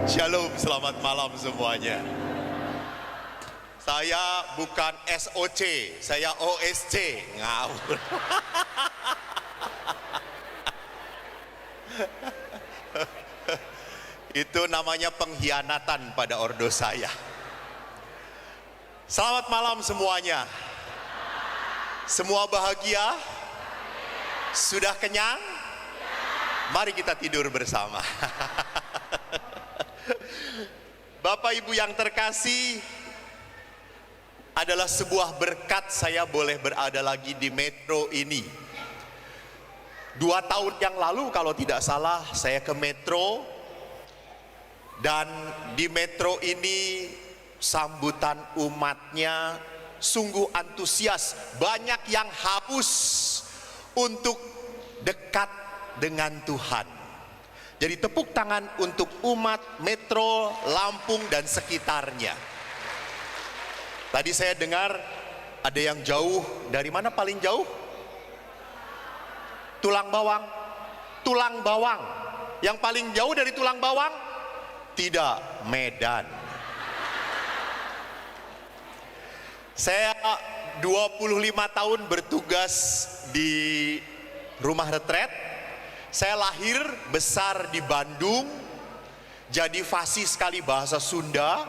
Shalom, selamat malam semuanya. Saya bukan SOC, saya OSC. Ngawur. Itu namanya pengkhianatan pada ordo saya. Selamat malam semuanya. Semua bahagia? Sudah kenyang? Mari kita tidur bersama. Bapak Ibu yang terkasih, adalah sebuah berkat saya boleh berada lagi di Metro ini. 2 tahun yang lalu kalau tidak salah saya ke Metro, dan di Metro ini sambutan umatnya sungguh antusias. Banyak yang haus untuk dekat dengan Tuhan. Jadi tepuk tangan untuk umat Metro Lampung dan sekitarnya. Tadi saya dengar ada yang jauh. Dari mana paling jauh? Tulang Bawang. Tulang Bawang. Yang paling jauh dari Tulang Bawang? Tidak, Medan. Saya 25 tahun bertugas di rumah retret. Saya lahir besar di Bandung, jadi fasih sekali bahasa Sunda.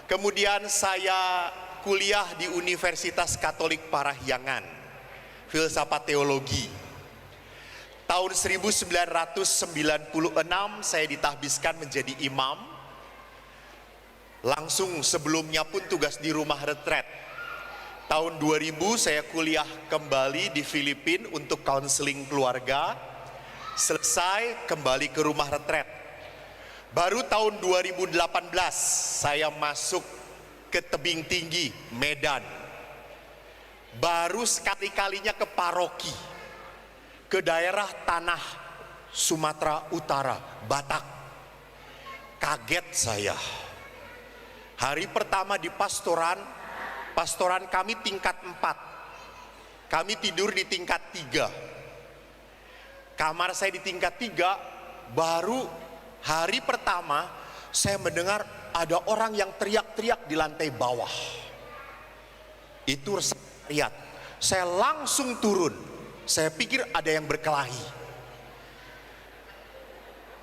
Kemudian saya kuliah di Universitas Katolik Parahyangan, filsafat teologi. Tahun 1996 saya ditahbiskan menjadi imam. Langsung sebelumnya pun tugas di rumah retret. Tahun 2000 saya kuliah kembali di Filipina untuk konseling keluarga. Selesai kembali ke rumah retret. Baru tahun 2018 saya masuk ke tebing tinggi Medan. Baru sekali-kalinya ke paroki, ke daerah tanah Sumatera Utara, Batak. Kaget saya. Hari pertama di pastoran kami tingkat 4. Kami tidur di tingkat 3. Kamar saya di tingkat 3. Baru hari pertama saya mendengar ada orang yang teriak-teriak di lantai bawah. Itu teriak. Saya langsung turun. Saya pikir ada yang berkelahi.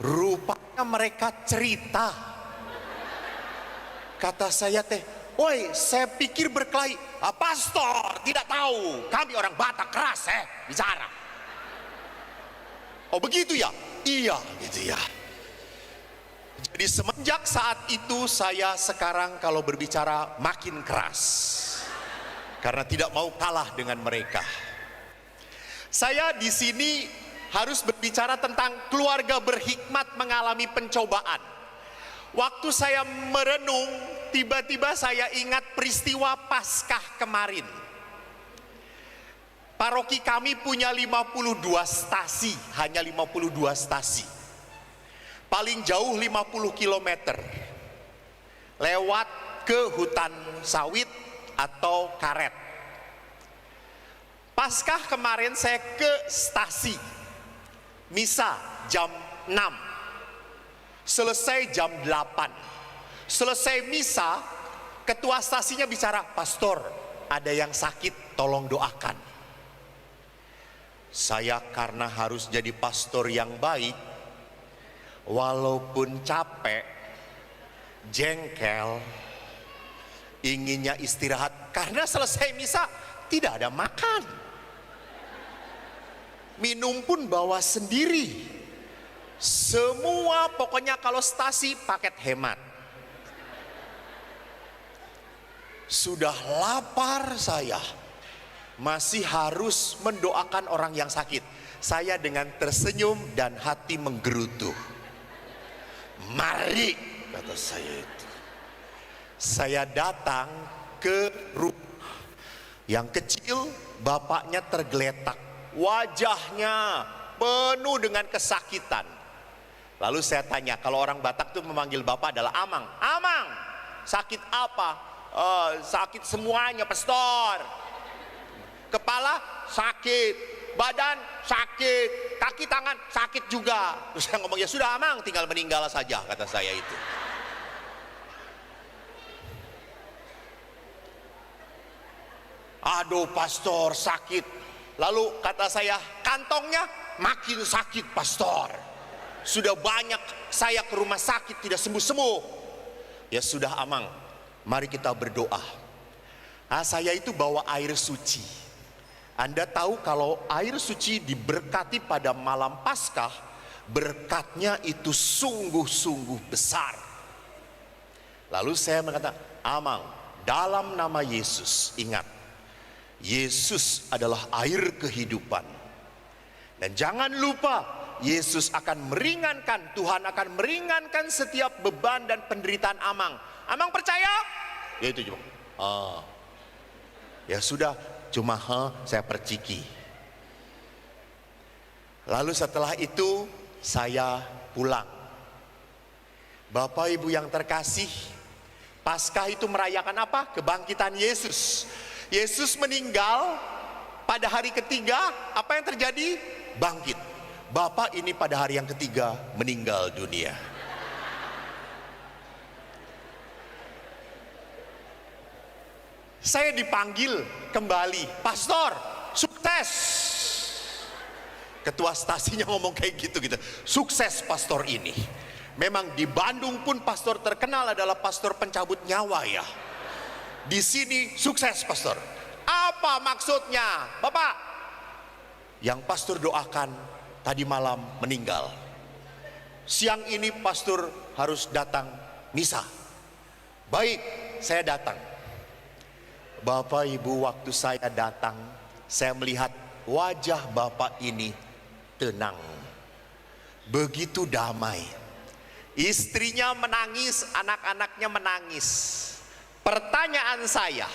Rupanya mereka cerita. Kata saya "Woi, saya pikir berkelahi." "Pastor, tidak tahu. Kami orang Batak keras bicara." "Oh begitu ya?" "Iya gitu ya." Jadi semenjak saat itu saya sekarang kalau berbicara makin keras, karena tidak mau kalah dengan mereka. Saya di sini harus berbicara tentang keluarga berhikmat mengalami pencobaan. Waktu saya merenung, tiba-tiba saya ingat peristiwa Paskah kemarin. Paroki kami punya 52 stasi, hanya 52 stasi. Paling jauh 50 km. Lewat ke hutan sawit atau karet. Paskah kemarin saya ke stasi. Misa jam 6. Selesai jam 8. Selesai misa, ketua stasinya bicara, "Pastor, ada yang sakit, tolong doakan." Saya karena harus jadi pastor yang baik, walaupun capek, jengkel, inginnya istirahat karena selesai misa tidak ada makan. Minum pun bawa sendiri. Semua pokoknya kalau stasi paket hemat. Sudah lapar saya, masih harus mendoakan orang yang sakit. Saya dengan tersenyum dan hati menggerutu. "Mari," kata saya itu. Saya datang ke rumah yang kecil, bapaknya tergeletak. Wajahnya penuh dengan kesakitan. Lalu saya tanya, kalau orang Batak tuh memanggil bapak adalah Amang. "Amang, sakit apa?" "Sakit semuanya, pastor." "Kepala?" "Sakit." badan sakit, kaki tangan sakit juga. Terus saya ngomong, ya sudah Amang, tinggal meninggal saja, kata saya itu. Aduh pastor, sakit. Lalu kata saya, kantongnya makin sakit pastor. Sudah banyak saya ke rumah sakit tidak sembuh-sembuh. Ya sudah Amang, mari kita berdoa. Saya itu bawa air suci. Anda tahu kalau air suci diberkati pada malam Paskah, berkatnya itu sungguh-sungguh besar. Lalu saya berkata, Amang, dalam nama Yesus, ingat, Yesus adalah air kehidupan. Dan jangan lupa, Yesus akan meringankan, Tuhan akan meringankan setiap beban dan penderitaan Amang. Amang percaya? Ya itu cuma, ya sudah, cuma saya perciki. Lalu setelah itu saya pulang. Bapak Ibu yang terkasih, Paskah itu merayakan apa? Kebangkitan Yesus. Yesus meninggal, pada hari ketiga apa yang terjadi? Bangkit. Bapak ini pada hari yang ketiga meninggal dunia. Saya dipanggil kembali, pastor, sukses. Ketua stasinya ngomong kayak gitu. Sukses pastor ini. Memang di Bandung pun pastor terkenal adalah pastor pencabut nyawa ya. Di sini sukses pastor. Apa maksudnya? Bapak, yang pastor doakan tadi malam meninggal. Siang ini pastor harus datang misa. Baik, saya datang. Bapak Ibu, waktu saya datang, saya melihat wajah Bapak ini tenang, begitu damai. Istrinya menangis, anak-anaknya menangis. Pertanyaan saya,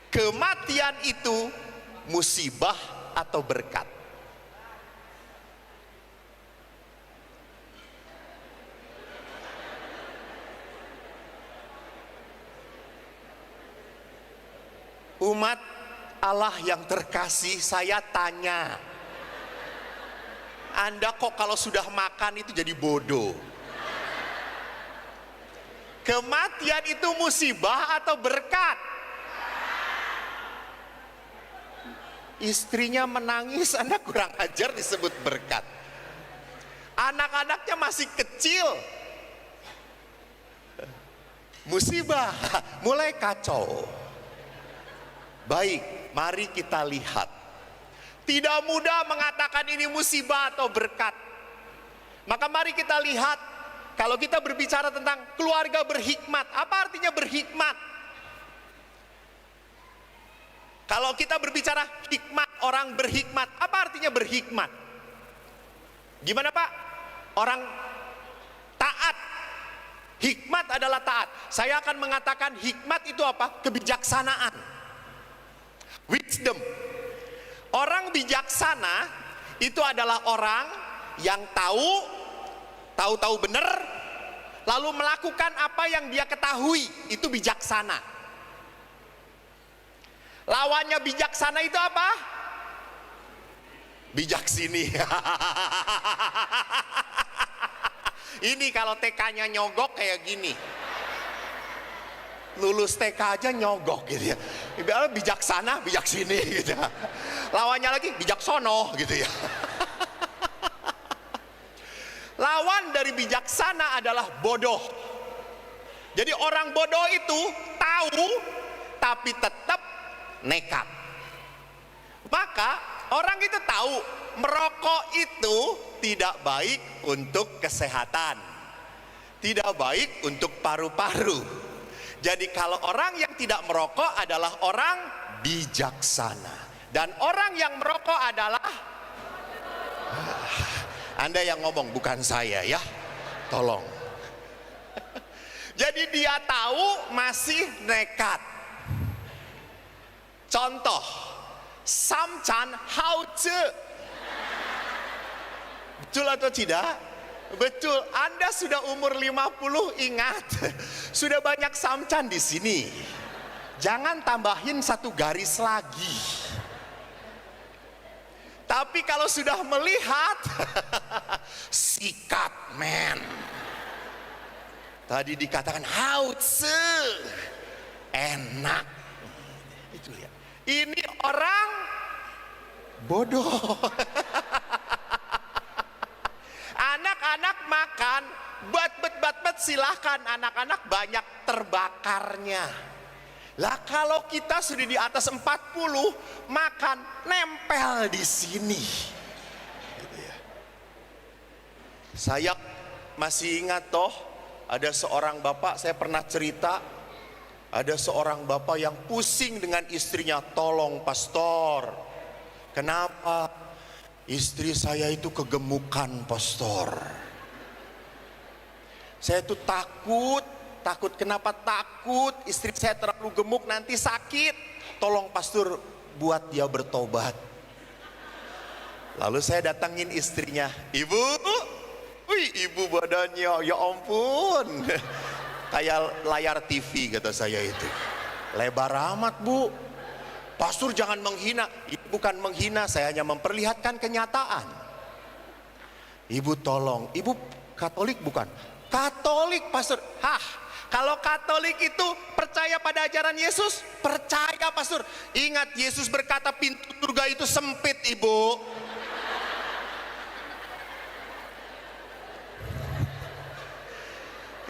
kematian itu musibah atau berkat? Umat Allah yang terkasih, saya tanya, Anda kok kalau sudah makan itu jadi bodoh? Kematian itu musibah atau berkat? Istrinya menangis, Anda kurang ajar disebut berkat. Anak-anaknya masih kecil, musibah, mulai kacau. Baik, mari kita lihat. Tidak mudah mengatakan ini musibah atau berkat. Maka mari kita lihat, kalau kita berbicara tentang keluarga berhikmat, apa artinya berhikmat? Kalau kita berbicara hikmat, orang berhikmat, apa artinya berhikmat? Gimana Pak? Orang taat. Hikmat adalah taat. Saya akan mengatakan hikmat itu apa? Kebijaksanaan. Wisdom. Orang bijaksana itu adalah orang yang tahu benar, lalu melakukan apa yang dia ketahui. Itu bijaksana. Lawannya bijaksana itu apa? Bijaksini. Ini kalau TK-nya nyogok kayak gini. Lulus TK aja nyogok gitu ya. Ibaratnya bijaksana, bijaksini gitu ya. Lawannya lagi bijaksono gitu ya. Lawan dari bijaksana adalah bodoh. Jadi orang bodoh itu tahu tapi tetap nekat. Maka orang itu tahu merokok itu tidak baik untuk kesehatan, tidak baik untuk paru-paru. Jadi kalau orang yang tidak merokok adalah orang bijaksana. Dan orang yang merokok adalah Anda yang ngomong, bukan saya ya. Tolong. Jadi dia tahu masih nekat. Contoh, samcan hauce. Betul atau tidak? Betul, Anda sudah umur 50, ingat, sudah banyak samcan di sini. Jangan tambahin satu garis lagi. Tapi kalau sudah melihat, sikat men. Tadi dikatakan hautse, enak. Itu lihat. Ini orang bodoh. Anak-anak makan, bat silahkan. Anak-anak banyak terbakarnya. Lah kalau kita sudah di atas 40, makan nempel di sini. Gitu ya. Saya masih ingat toh, ada seorang bapak, saya pernah cerita, ada seorang bapak yang pusing dengan istrinya, tolong pastor. Kenapa? Istri saya itu kegemukan pastor. Saya itu takut. Kenapa takut? Istri saya terlalu gemuk nanti sakit. Tolong pastor buat dia bertobat. Lalu saya datangin istrinya. Ibu, wih ibu badannya ya ampun. Kayak layar TV kata saya itu. Lebar amat bu. Pastor jangan menghina. Ibu bukan menghina, saya hanya memperlihatkan kenyataan. Ibu tolong, ibu Katolik bukan? Katolik pastor. Kalau Katolik itu percaya pada ajaran Yesus, percaya pastor. Ingat Yesus berkata pintu surga itu sempit ibu.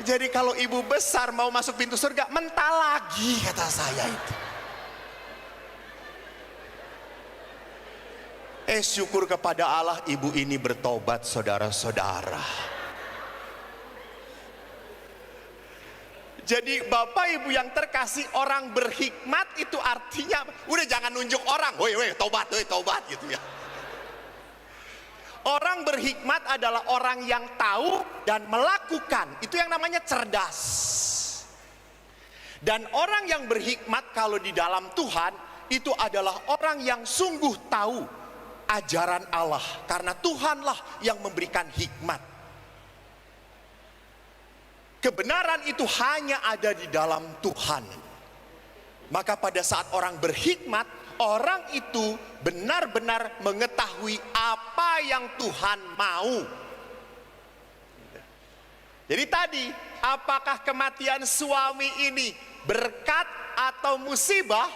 Jadi kalau ibu besar mau masuk pintu surga, mental lagi kata saya itu. Syukur kepada Allah ibu ini bertobat saudara-saudara. Jadi bapak ibu yang terkasih, orang berhikmat itu artinya udah jangan nunjuk orang, woi tobat gitu ya. Orang berhikmat adalah orang yang tahu dan melakukan, itu yang namanya cerdas. Dan orang yang berhikmat kalau di dalam Tuhan itu adalah orang yang sungguh tahu ajaran Allah, karena Tuhanlah yang memberikan hikmat. Kebenaran itu hanya ada di dalam Tuhan. Maka pada saat orang berhikmat, orang itu benar-benar mengetahui apa yang Tuhan mau. Jadi tadi, apakah kematian suami ini berkat atau musibah?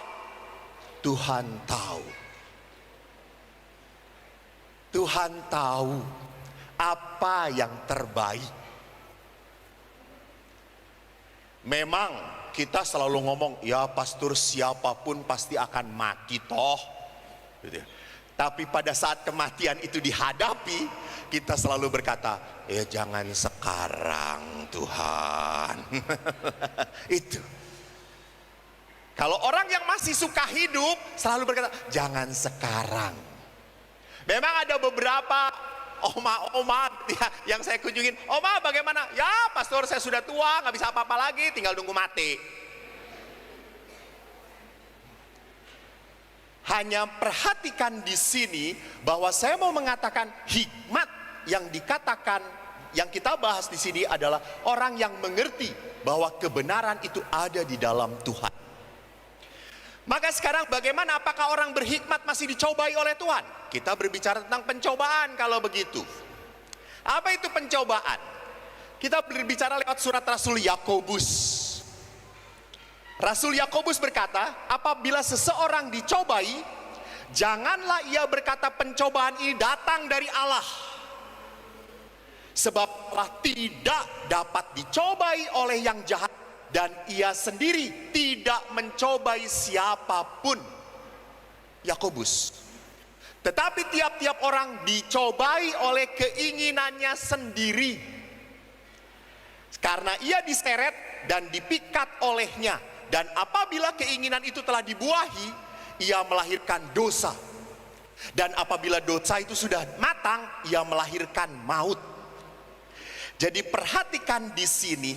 Tuhan tahu. Tuhan tahu apa yang terbaik. Memang kita selalu ngomong, ya pastor siapapun pasti akan mati toh. Gitu ya. Tapi pada saat kematian itu dihadapi, kita selalu berkata, ya jangan sekarang Tuhan. Itu. Kalau orang yang masih suka hidup selalu berkata, jangan sekarang. Memang ada beberapa oma-oma yang saya kunjungin, oma bagaimana? Ya pastor saya sudah tua, nggak bisa apa-apa lagi, tinggal nunggu mati. Hanya perhatikan di sini bahwa saya mau mengatakan hikmat yang dikatakan, yang kita bahas di sini adalah orang yang mengerti bahwa kebenaran itu ada di dalam Tuhan. Maka sekarang bagaimana, apakah orang berhikmat masih dicobai oleh Tuhan? Kita berbicara tentang pencobaan kalau begitu. Apa itu pencobaan? Kita berbicara lewat surat Rasul Yakobus. Rasul Yakobus berkata, apabila seseorang dicobai, janganlah ia berkata pencobaan ini datang dari Allah. Sebab Allah tidak dapat dicobai oleh yang jahat, dan ia sendiri tidak mencobai siapapun. Yakobus. Tetapi tiap-tiap orang dicobai oleh keinginannya sendiri, karena ia diseret dan dipikat olehnya. Dan apabila keinginan itu telah dibuahi, ia melahirkan dosa. Dan apabila dosa itu sudah matang, ia melahirkan maut. Jadi perhatikan di sini,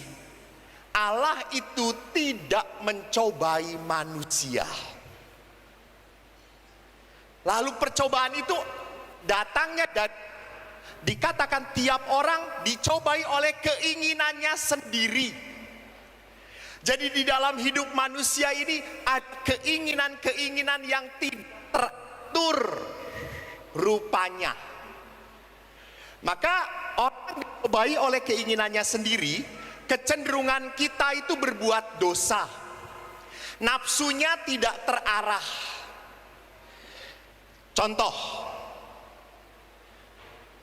Allah itu tidak mencobai manusia. Lalu percobaan itu datangnya dan dikatakan tiap orang dicobai oleh keinginannya sendiri. Jadi di dalam hidup manusia ini ada keinginan-keinginan yang tidak teratur. rupanya. Maka orang dikobai oleh keinginannya sendiri, kecenderungan kita itu berbuat dosa. Nafsunya tidak terarah. Contoh,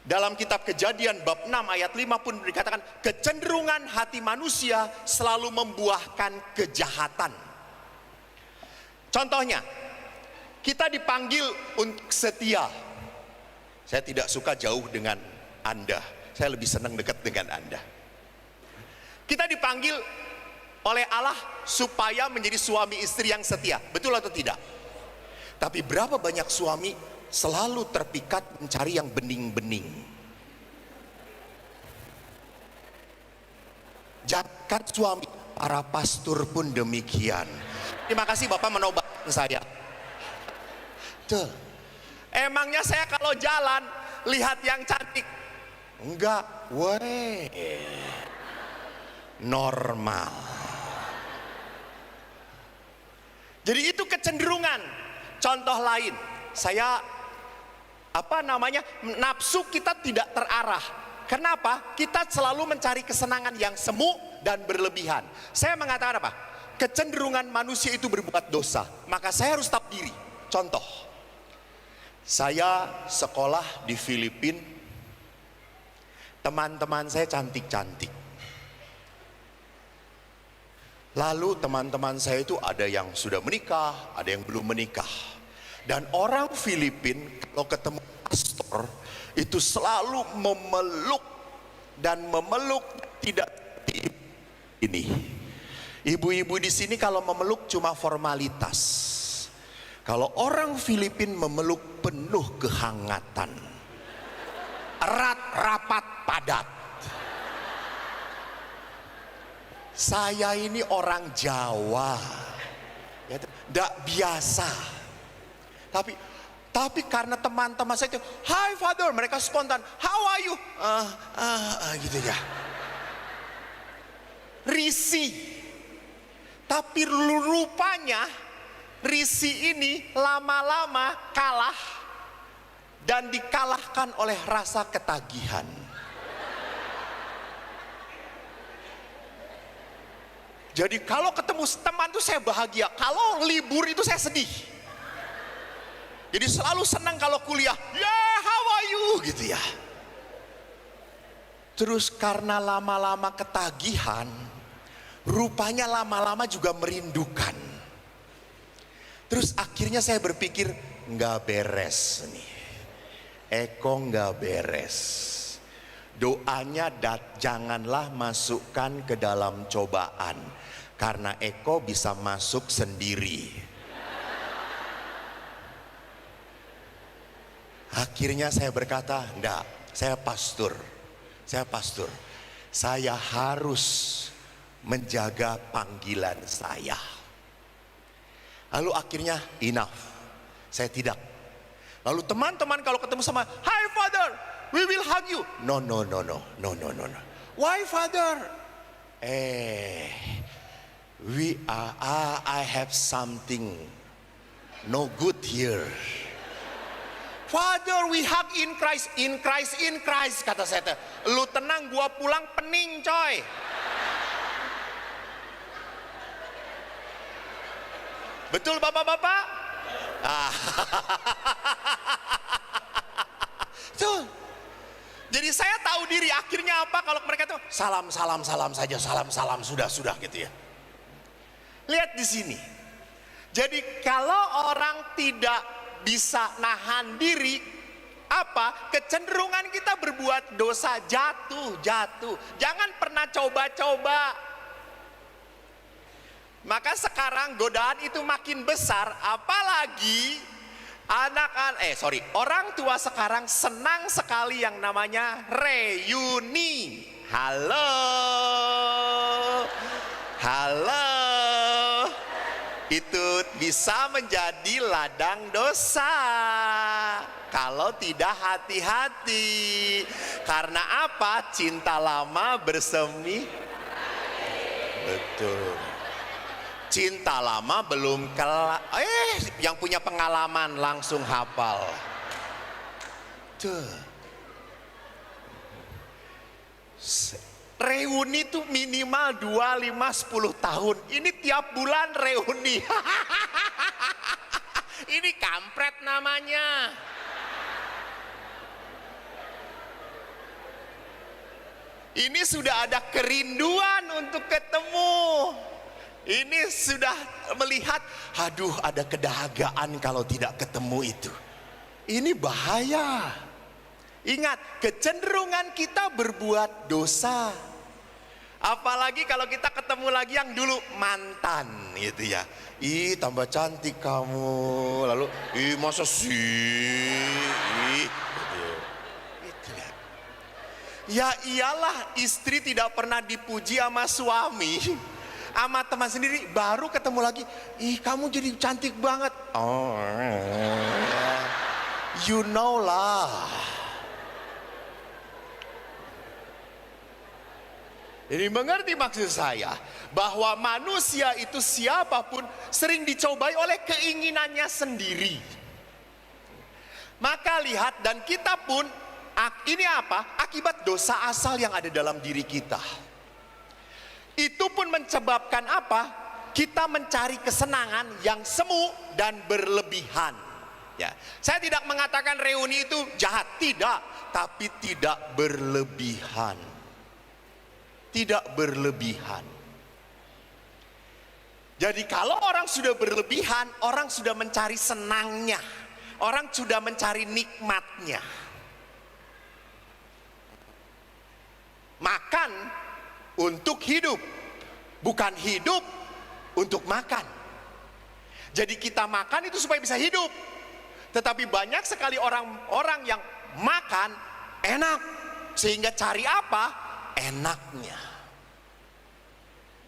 dalam kitab Kejadian bab 6 ayat 5 pun dikatakan, kecenderungan hati manusia selalu membuahkan kejahatan. Contohnya, kita dipanggil untuk setia. Saya tidak suka jauh dengan Anda, saya lebih senang dekat dengan Anda. Kita dipanggil oleh Allah supaya menjadi suami istri yang setia, betul atau tidak? Tapi berapa banyak suami selalu terpikat mencari yang bening-bening. Jangan suami, para pastor pun demikian. Terima kasih Bapak menobatkan saya. Tuh. Emangnya saya kalau jalan lihat yang cantik? Enggak, weh. Normal. Jadi itu kecenderungan. Contoh lain, saya nafsu kita tidak terarah. Kenapa? Kita selalu mencari kesenangan yang semu dan berlebihan. Saya mengatakan apa? Kecenderungan manusia itu berbuat dosa. Maka saya harus tetap diri. Contoh, saya sekolah di Filipina, teman-teman saya cantik-cantik. Lalu teman-teman saya itu ada yang sudah menikah, ada yang belum menikah. Dan orang Filipina kalau ketemu pastor itu selalu memeluk dan memeluk, tidak ini. Ibu-ibu di sini kalau memeluk cuma formalitas. Kalau orang Filipina memeluk penuh kehangatan, erat, rapat, padat. Saya ini orang Jawa, ya, tidak biasa. Tapi karena teman-teman saya itu, "Hi Father," mereka spontan, "How are you?" Gitu ya. Risih. Tapi rupanya risih ini lama-lama kalah dan dikalahkan oleh rasa ketagihan. Jadi kalau ketemu teman itu saya bahagia, kalau libur itu saya sedih. Jadi selalu senang kalau kuliah, "Ya, how are you?" gitu ya. Terus karena lama-lama ketagihan, rupanya lama-lama juga merindukan. Terus akhirnya saya berpikir, nggak beres nih. Eko nggak beres. Doanya janganlah masukkan ke dalam cobaan, karena Eko bisa masuk sendiri. Akhirnya saya berkata, enggak, saya pastor. Saya harus menjaga panggilan saya. Lalu akhirnya enough, saya tidak. Lalu teman-teman kalau ketemu sama, "Hi Father, we will hug you." No. Why Father? I have something no good here. Father, we hug in Christ, in Christ, kata saya. Lu tenang, gua pulang pening coy. Betul bapak-bapak? Tuh. Jadi saya tahu diri, akhirnya apa kalau mereka tuh salam saja, salam sudah gitu ya. Lihat di sini. Jadi kalau orang tidak bisa nahan diri, apa? Kecenderungan kita berbuat dosa, jatuh. Jangan pernah coba-coba. Maka sekarang godaan itu makin besar, apalagi orang tua sekarang senang sekali yang namanya reuni. Halo. Itu bisa menjadi ladang dosa kalau tidak hati-hati. Karena apa? Cinta lama bersemi. Betul. Cinta lama belum yang punya pengalaman langsung hafal. Tuh. Reuni tuh minimal 2, 5, 10 tahun. Ini tiap bulan reuni. Ini kampret namanya. Ini sudah ada kerinduan untuk ketemu. Ini sudah melihat, aduh ada kedahagaan kalau tidak ketemu itu. Ini bahaya. Ingat, kecenderungan kita berbuat dosa. Apalagi kalau kita ketemu lagi yang dulu mantan gitu ya. Ih tambah cantik kamu. Lalu, ih masa sih. Ih, gitu ya. Ya iyalah, istri tidak pernah dipuji sama suami, sama teman sendiri, baru ketemu lagi, ih kamu jadi cantik banget. Oh, you know lah. Jadi mengerti maksud saya, bahwa manusia itu siapapun sering dicobai oleh keinginannya sendiri. Maka lihat, dan kita pun, ini apa? Akibat dosa asal yang ada dalam diri kita. Itu pun menyebabkan apa? Kita mencari kesenangan yang semu dan berlebihan. Ya, saya tidak mengatakan reuni itu jahat, tidak, tapi tidak berlebihan. Tidak berlebihan. Jadi kalau orang sudah berlebihan, orang sudah mencari senangnya, orang sudah mencari nikmatnya. Makan untuk hidup, bukan hidup untuk makan. Jadi kita makan itu supaya bisa hidup. Tetapi banyak sekali orang-orang yang makan enak, sehingga cari apa? Enaknya.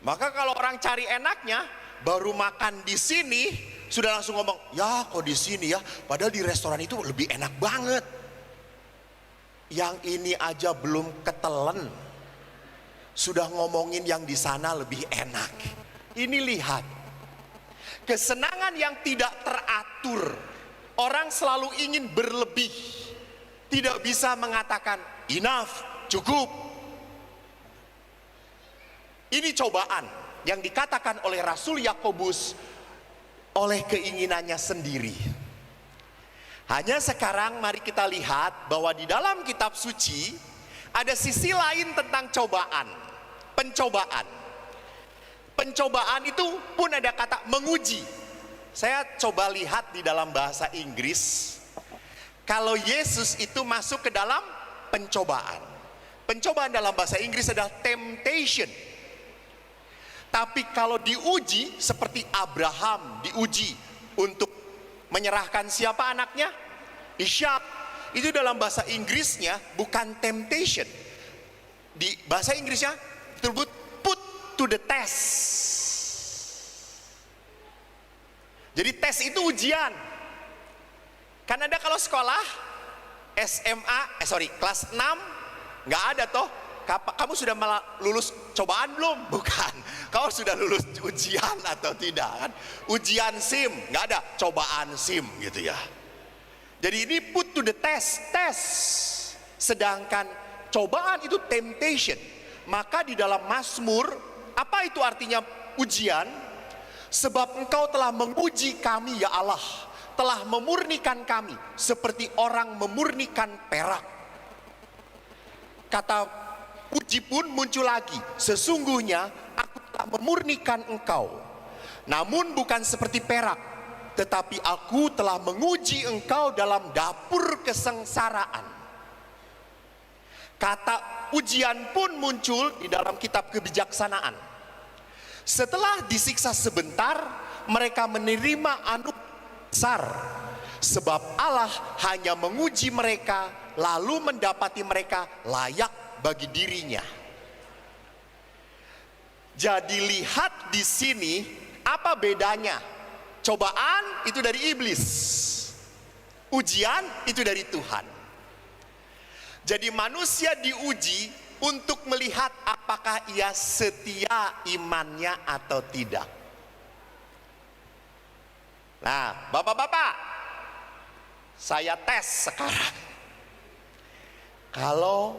Maka kalau orang cari enaknya, baru makan di sini sudah langsung ngomong, ya kok di sini ya, padahal di restoran itu lebih enak banget. Yang ini aja belum ketelen, sudah ngomongin yang di sana lebih enak. Ini lihat, kesenangan yang tidak teratur. Orang selalu ingin berlebih, tidak bisa mengatakan enough, cukup. Ini cobaan yang dikatakan oleh Rasul Yakobus oleh keinginannya sendiri. Hanya sekarang mari kita lihat bahwa di dalam kitab suci ada sisi lain tentang cobaan, pencobaan. Pencobaan itu pun ada kata menguji. Saya coba lihat di dalam bahasa Inggris, kalau Yesus itu masuk ke dalam pencobaan. Pencobaan dalam bahasa Inggris adalah temptation. Tapi kalau diuji seperti Abraham diuji untuk menyerahkan siapa anaknya? Ishak. Itu dalam bahasa Inggrisnya bukan temptation. Di bahasa Inggrisnya tersebut put to the test. Jadi tes itu ujian. Kan ada kalau sekolah SMA, kelas 6 nggak ada toh. Kamu sudah lulus cobaan belum? Bukan. Kau sudah lulus ujian atau tidak kan? Ujian SIM, nggak ada cobaan SIM gitu ya. Jadi ini put to the test, tes. Sedangkan cobaan itu temptation. Maka di dalam Mazmur, apa itu artinya ujian? Sebab engkau telah menguji kami ya Allah, telah memurnikan kami seperti orang memurnikan perak. Kata uji pun muncul lagi, sesungguhnya aku telah memurnikan engkau, namun bukan seperti perak, tetapi aku telah menguji engkau dalam dapur kesengsaraan. Kata ujian pun muncul di dalam kitab kebijaksanaan. Setelah disiksa sebentar, mereka menerima anugerah besar, sebab Allah hanya menguji mereka lalu mendapati mereka layak bagi dirinya. Jadi lihat di sini apa bedanya? Cobaan itu dari iblis, ujian itu dari Tuhan. Jadi manusia diuji untuk melihat apakah ia setia imannya atau tidak. Nah, bapak-bapak, saya tes sekarang. Kalau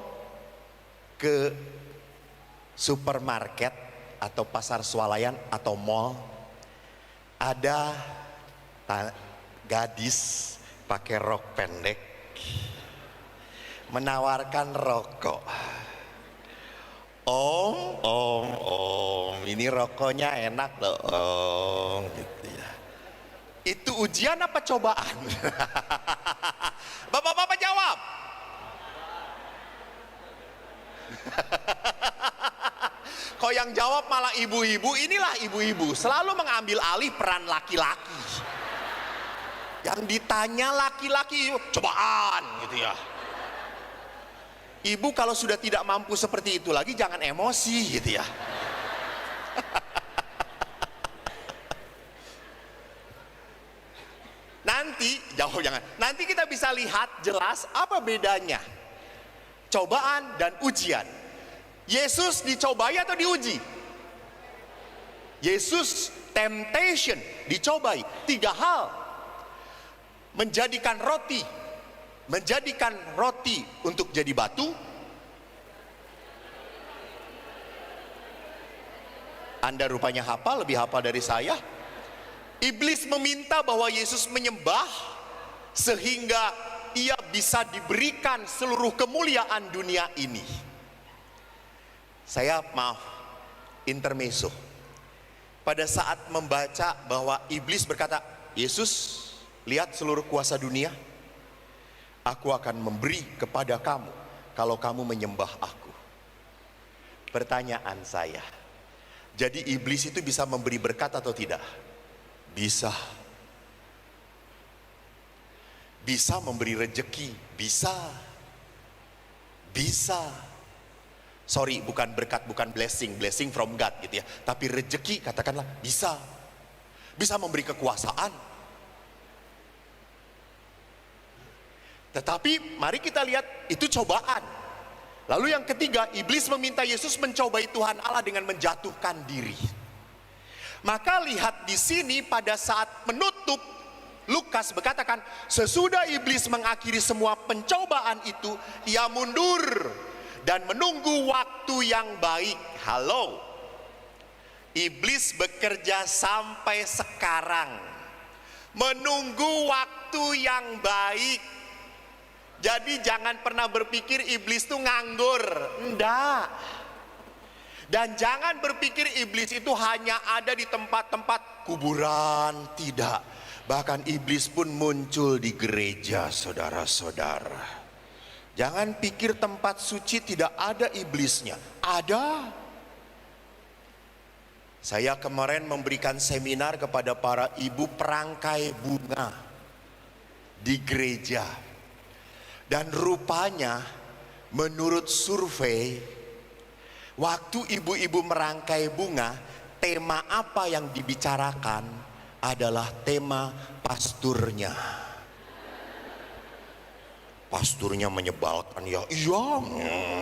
ke supermarket atau pasar swalayan atau mall, ada gadis pakai rok pendek menawarkan rokok. Om, ini rokoknya enak loh, om, gitu ya. Itu ujian apa cobaan? Bapak-bapak jawab. Kok yang jawab malah ibu-ibu? Inilah ibu-ibu selalu mengambil alih peran laki-laki. Yang ditanya laki-laki, cobaan gitu ya. Ibu kalau sudah tidak mampu seperti itu lagi, jangan emosi gitu ya. Nanti kita bisa lihat jelas apa bedanya cobaan dan ujian. Yesus dicobai atau diuji? Yesus temptation, dicobai. 3 hal. Menjadikan roti untuk jadi batu. Anda rupanya hafal, lebih hafal dari saya. Iblis meminta bahwa Yesus menyembah sehingga ia bisa diberikan seluruh kemuliaan dunia ini. Saya intermezzo. Pada saat membaca bahwa iblis berkata, Yesus, lihat seluruh kuasa dunia, aku akan memberi kepada kamu kalau kamu menyembah aku. Pertanyaan saya, jadi iblis itu bisa memberi berkat atau tidak? Bisa. Bisa memberi rejeki, bisa. Sorry, bukan berkat, bukan blessing from God gitu ya. Tapi rejeki katakanlah bisa. Bisa memberi kekuasaan. Tetapi mari kita lihat itu cobaan. Lalu yang ketiga, iblis meminta Yesus mencobai Tuhan Allah dengan menjatuhkan diri. Maka lihat di sini pada saat menutup, Lukas berkatakan, sesudah iblis mengakhiri semua pencobaan itu, ia mundur dan menunggu waktu yang baik. Halo, iblis bekerja sampai sekarang, menunggu waktu yang baik. Jadi jangan pernah berpikir iblis itu nganggur, enggak. Dan jangan berpikir iblis itu hanya ada di tempat-tempat kuburan, tidak. Bahkan iblis pun muncul di gereja, saudara-saudara. Jangan pikir tempat suci tidak ada iblisnya, ada. Saya kemarin memberikan seminar kepada para ibu perangkai bunga di gereja. Dan rupanya menurut survei, waktu ibu-ibu merangkai bunga, tema apa yang dibicarakan adalah tema pasturnya. Pasturnya menyebalkan ya, iya,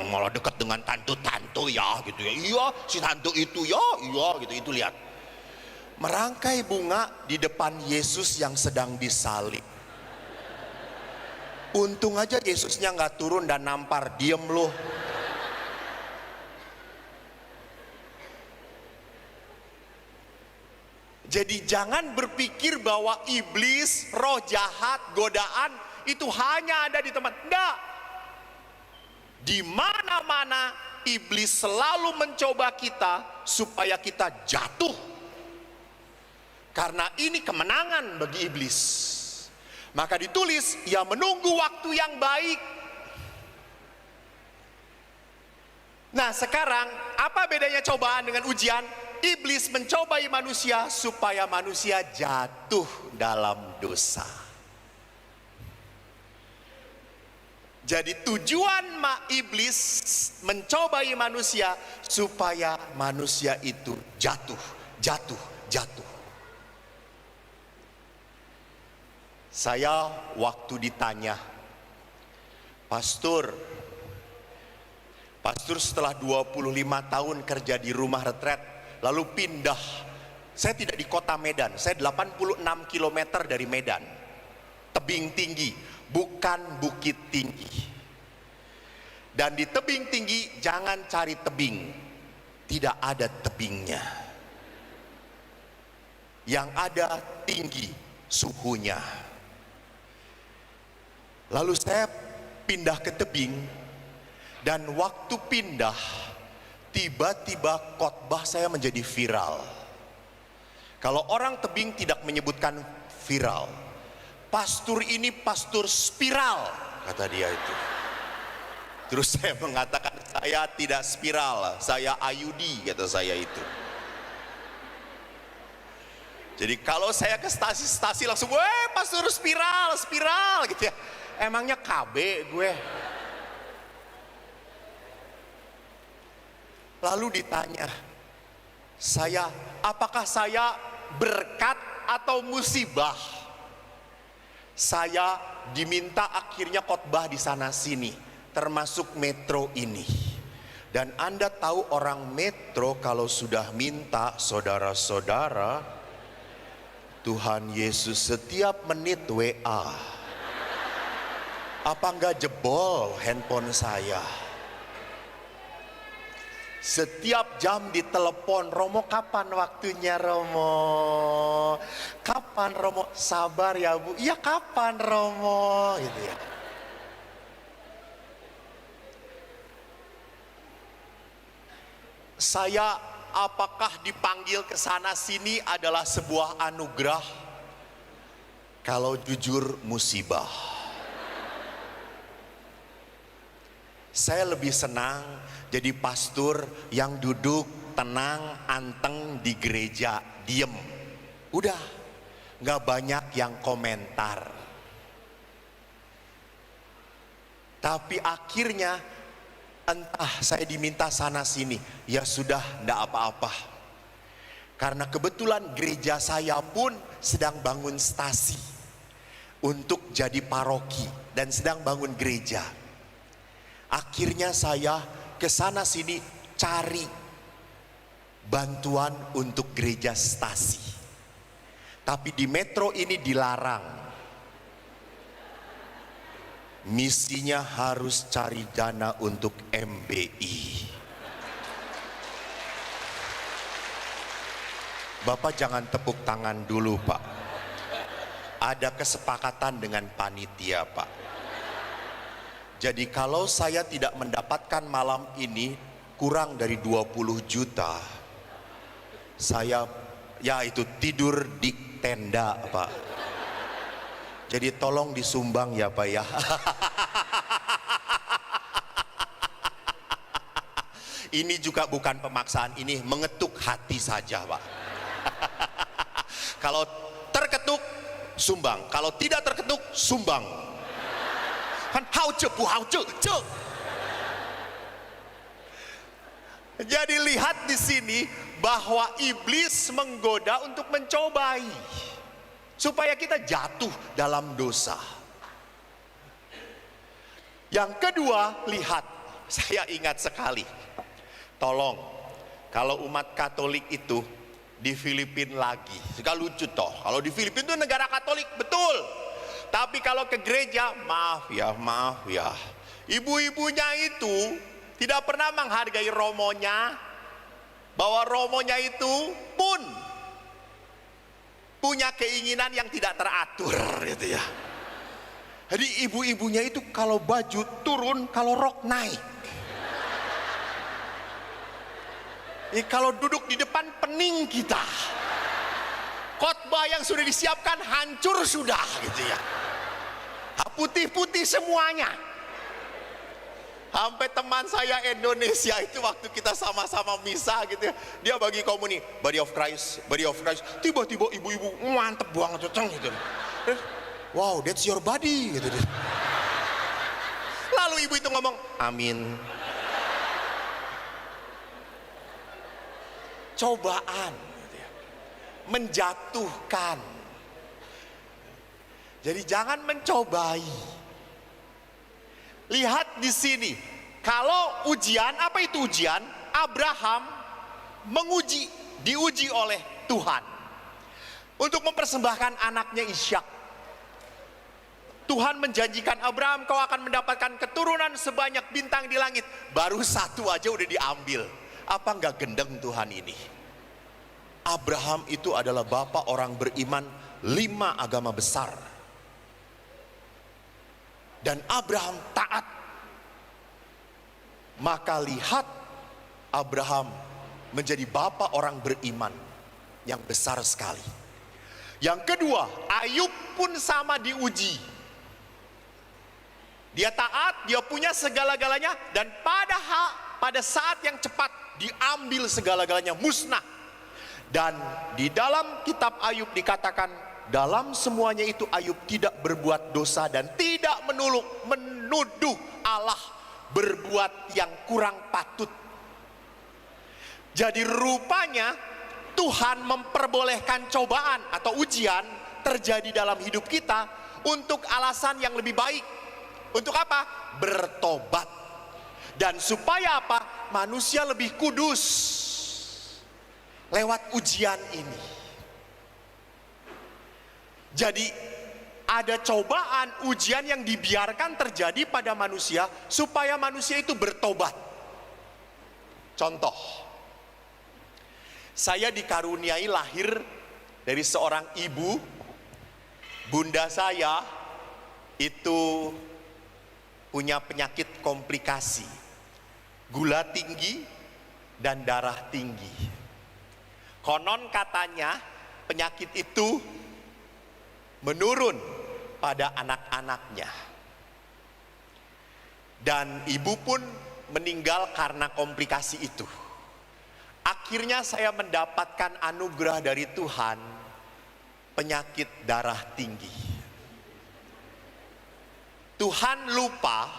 malah dekat dengan tantu-tantu ya gitu ya, iya si tantu itu ya, iya gitu, itu lihat. Merangkai bunga di depan Yesus yang sedang disalib. Untung aja Yesusnya nggak turun dan nampar, diem loh. Jadi jangan berpikir bahwa iblis, roh jahat, godaan itu hanya ada di tempat. Enggak. Di mana-mana iblis selalu mencoba kita supaya kita jatuh. Karena ini kemenangan bagi iblis. Maka ditulis, ia menunggu waktu yang baik. Nah sekarang, apa bedanya cobaan dengan ujian? Iblis mencobai manusia supaya manusia jatuh dalam dosa. Jadi tujuan iblis mencobai manusia supaya manusia itu jatuh. Saya waktu ditanya, Pastor setelah 25 tahun kerja di rumah retret, lalu pindah. Saya tidak di kota Medan, saya 86 km dari Medan. Tebing tinggi, bukan bukit tinggi. Dan di tebing tinggi jangan cari tebing, tidak ada tebingnya. Yang ada tinggi suhunya. Lalu saya pindah ke tebing, dan waktu pindah tiba-tiba khotbah saya menjadi viral. Kalau orang tebing tidak menyebutkan viral, pastor ini pastor spiral, kata dia itu. Terus saya mengatakan, saya tidak spiral, saya ayudi, kata saya itu. Jadi kalau saya ke stasi-stasi langsung, pastor spiral, spiral gitu ya. Emangnya KB gue. Lalu ditanya, apakah saya berkat atau musibah? Saya diminta akhirnya khotbah di sana sini, termasuk metro ini. Dan Anda tahu orang metro kalau sudah minta, saudara-saudara, Tuhan Yesus setiap menit WA. Apa enggak jebol handphone saya? Setiap jam ditelepon, Romo kapan waktunya Romo? Kapan Romo? Sabar ya Bu. Iya kapan Romo? Gitu ya. Saya apakah dipanggil ke sana sini adalah sebuah anugerah? Kalau jujur musibah. Saya lebih senang jadi pastor yang duduk tenang, anteng di gereja, diem. Udah, gak banyak yang komentar. Tapi akhirnya entah saya diminta sana sini, ya sudah gak apa-apa. Karena kebetulan gereja saya pun sedang bangun stasi untuk jadi paroki dan sedang bangun gereja. Akhirnya saya ke sana sini cari bantuan untuk gereja stasi. Tapi di metro ini dilarang. Misinya harus cari dana untuk MBI. Bapak jangan tepuk tangan dulu Pak. Ada kesepakatan dengan panitia Pak. Jadi kalau saya tidak mendapatkan malam ini kurang dari 20 juta, saya ya itu tidur di tenda Pak. Jadi tolong disumbang ya Pak ya. Ini juga bukan pemaksaan, ini mengetuk hati saja Pak. Kalau terketuk sumbang, kalau tidak terketuk sumbang. Kan cek. Jadi lihat di sini bahwa iblis menggoda untuk mencobai supaya kita jatuh dalam dosa. Yang kedua, lihat, saya ingat sekali. Tolong, kalau umat Katolik itu di Filipina lagi, suka lucu toh. Kalau di Filipina itu negara Katolik, betul. Tapi kalau ke gereja, maaf ya, ibu-ibunya itu tidak pernah menghargai romonya, bahwa romonya itu pun punya keinginan yang tidak teratur gitu ya. Jadi ibu-ibunya itu kalau baju turun, kalau rok naik. Kalau duduk di depan pening kita. Khotbah yang sudah disiapkan hancur sudah gitu ya. Putih-putih semuanya. Sampai teman saya Indonesia itu waktu kita sama-sama misa gitu ya, dia bagi komuni Body of Christ. Tiba-tiba ibu-ibu mantep banget gitu. Wow, that's your body gitu. Lalu ibu itu ngomong, amin. Cobaan gitu ya. Menjatuhkan. Jadi jangan mencobai. Lihat di sini, kalau ujian, apa itu ujian? Abraham diuji oleh Tuhan untuk mempersembahkan anaknya Ishak. Tuhan menjanjikan Abraham, kau akan mendapatkan keturunan sebanyak bintang di langit. Baru satu aja udah diambil. Apa enggak gendeng Tuhan ini? Abraham itu adalah bapak orang beriman 5 agama besar. Dan Abraham taat. Maka lihat, Abraham menjadi bapak orang beriman yang besar sekali. Yang kedua, Ayub pun sama diuji. Dia taat, dia punya segala-galanya, dan pada saat yang cepat diambil segala-galanya, musnah. Dan di dalam kitab Ayub dikatakan, dalam semuanya itu Ayub tidak berbuat dosa dan tidak menuduh Allah berbuat yang kurang patut. Jadi rupanya Tuhan memperbolehkan cobaan atau ujian terjadi dalam hidup kita untuk alasan yang lebih baik. Untuk apa? Bertobat. Dan supaya apa? Manusia lebih kudus lewat ujian ini. Jadi ada cobaan, ujian yang dibiarkan terjadi pada manusia supaya manusia itu bertobat. Contoh, saya dikaruniai lahir dari seorang ibu. Bunda saya itu punya penyakit komplikasi, gula tinggi dan darah tinggi. Konon katanya penyakit itu menurun pada anak-anaknya. Dan ibu pun meninggal karena komplikasi itu. Akhirnya saya mendapatkan anugerah dari Tuhan, penyakit darah tinggi. Tuhan lupa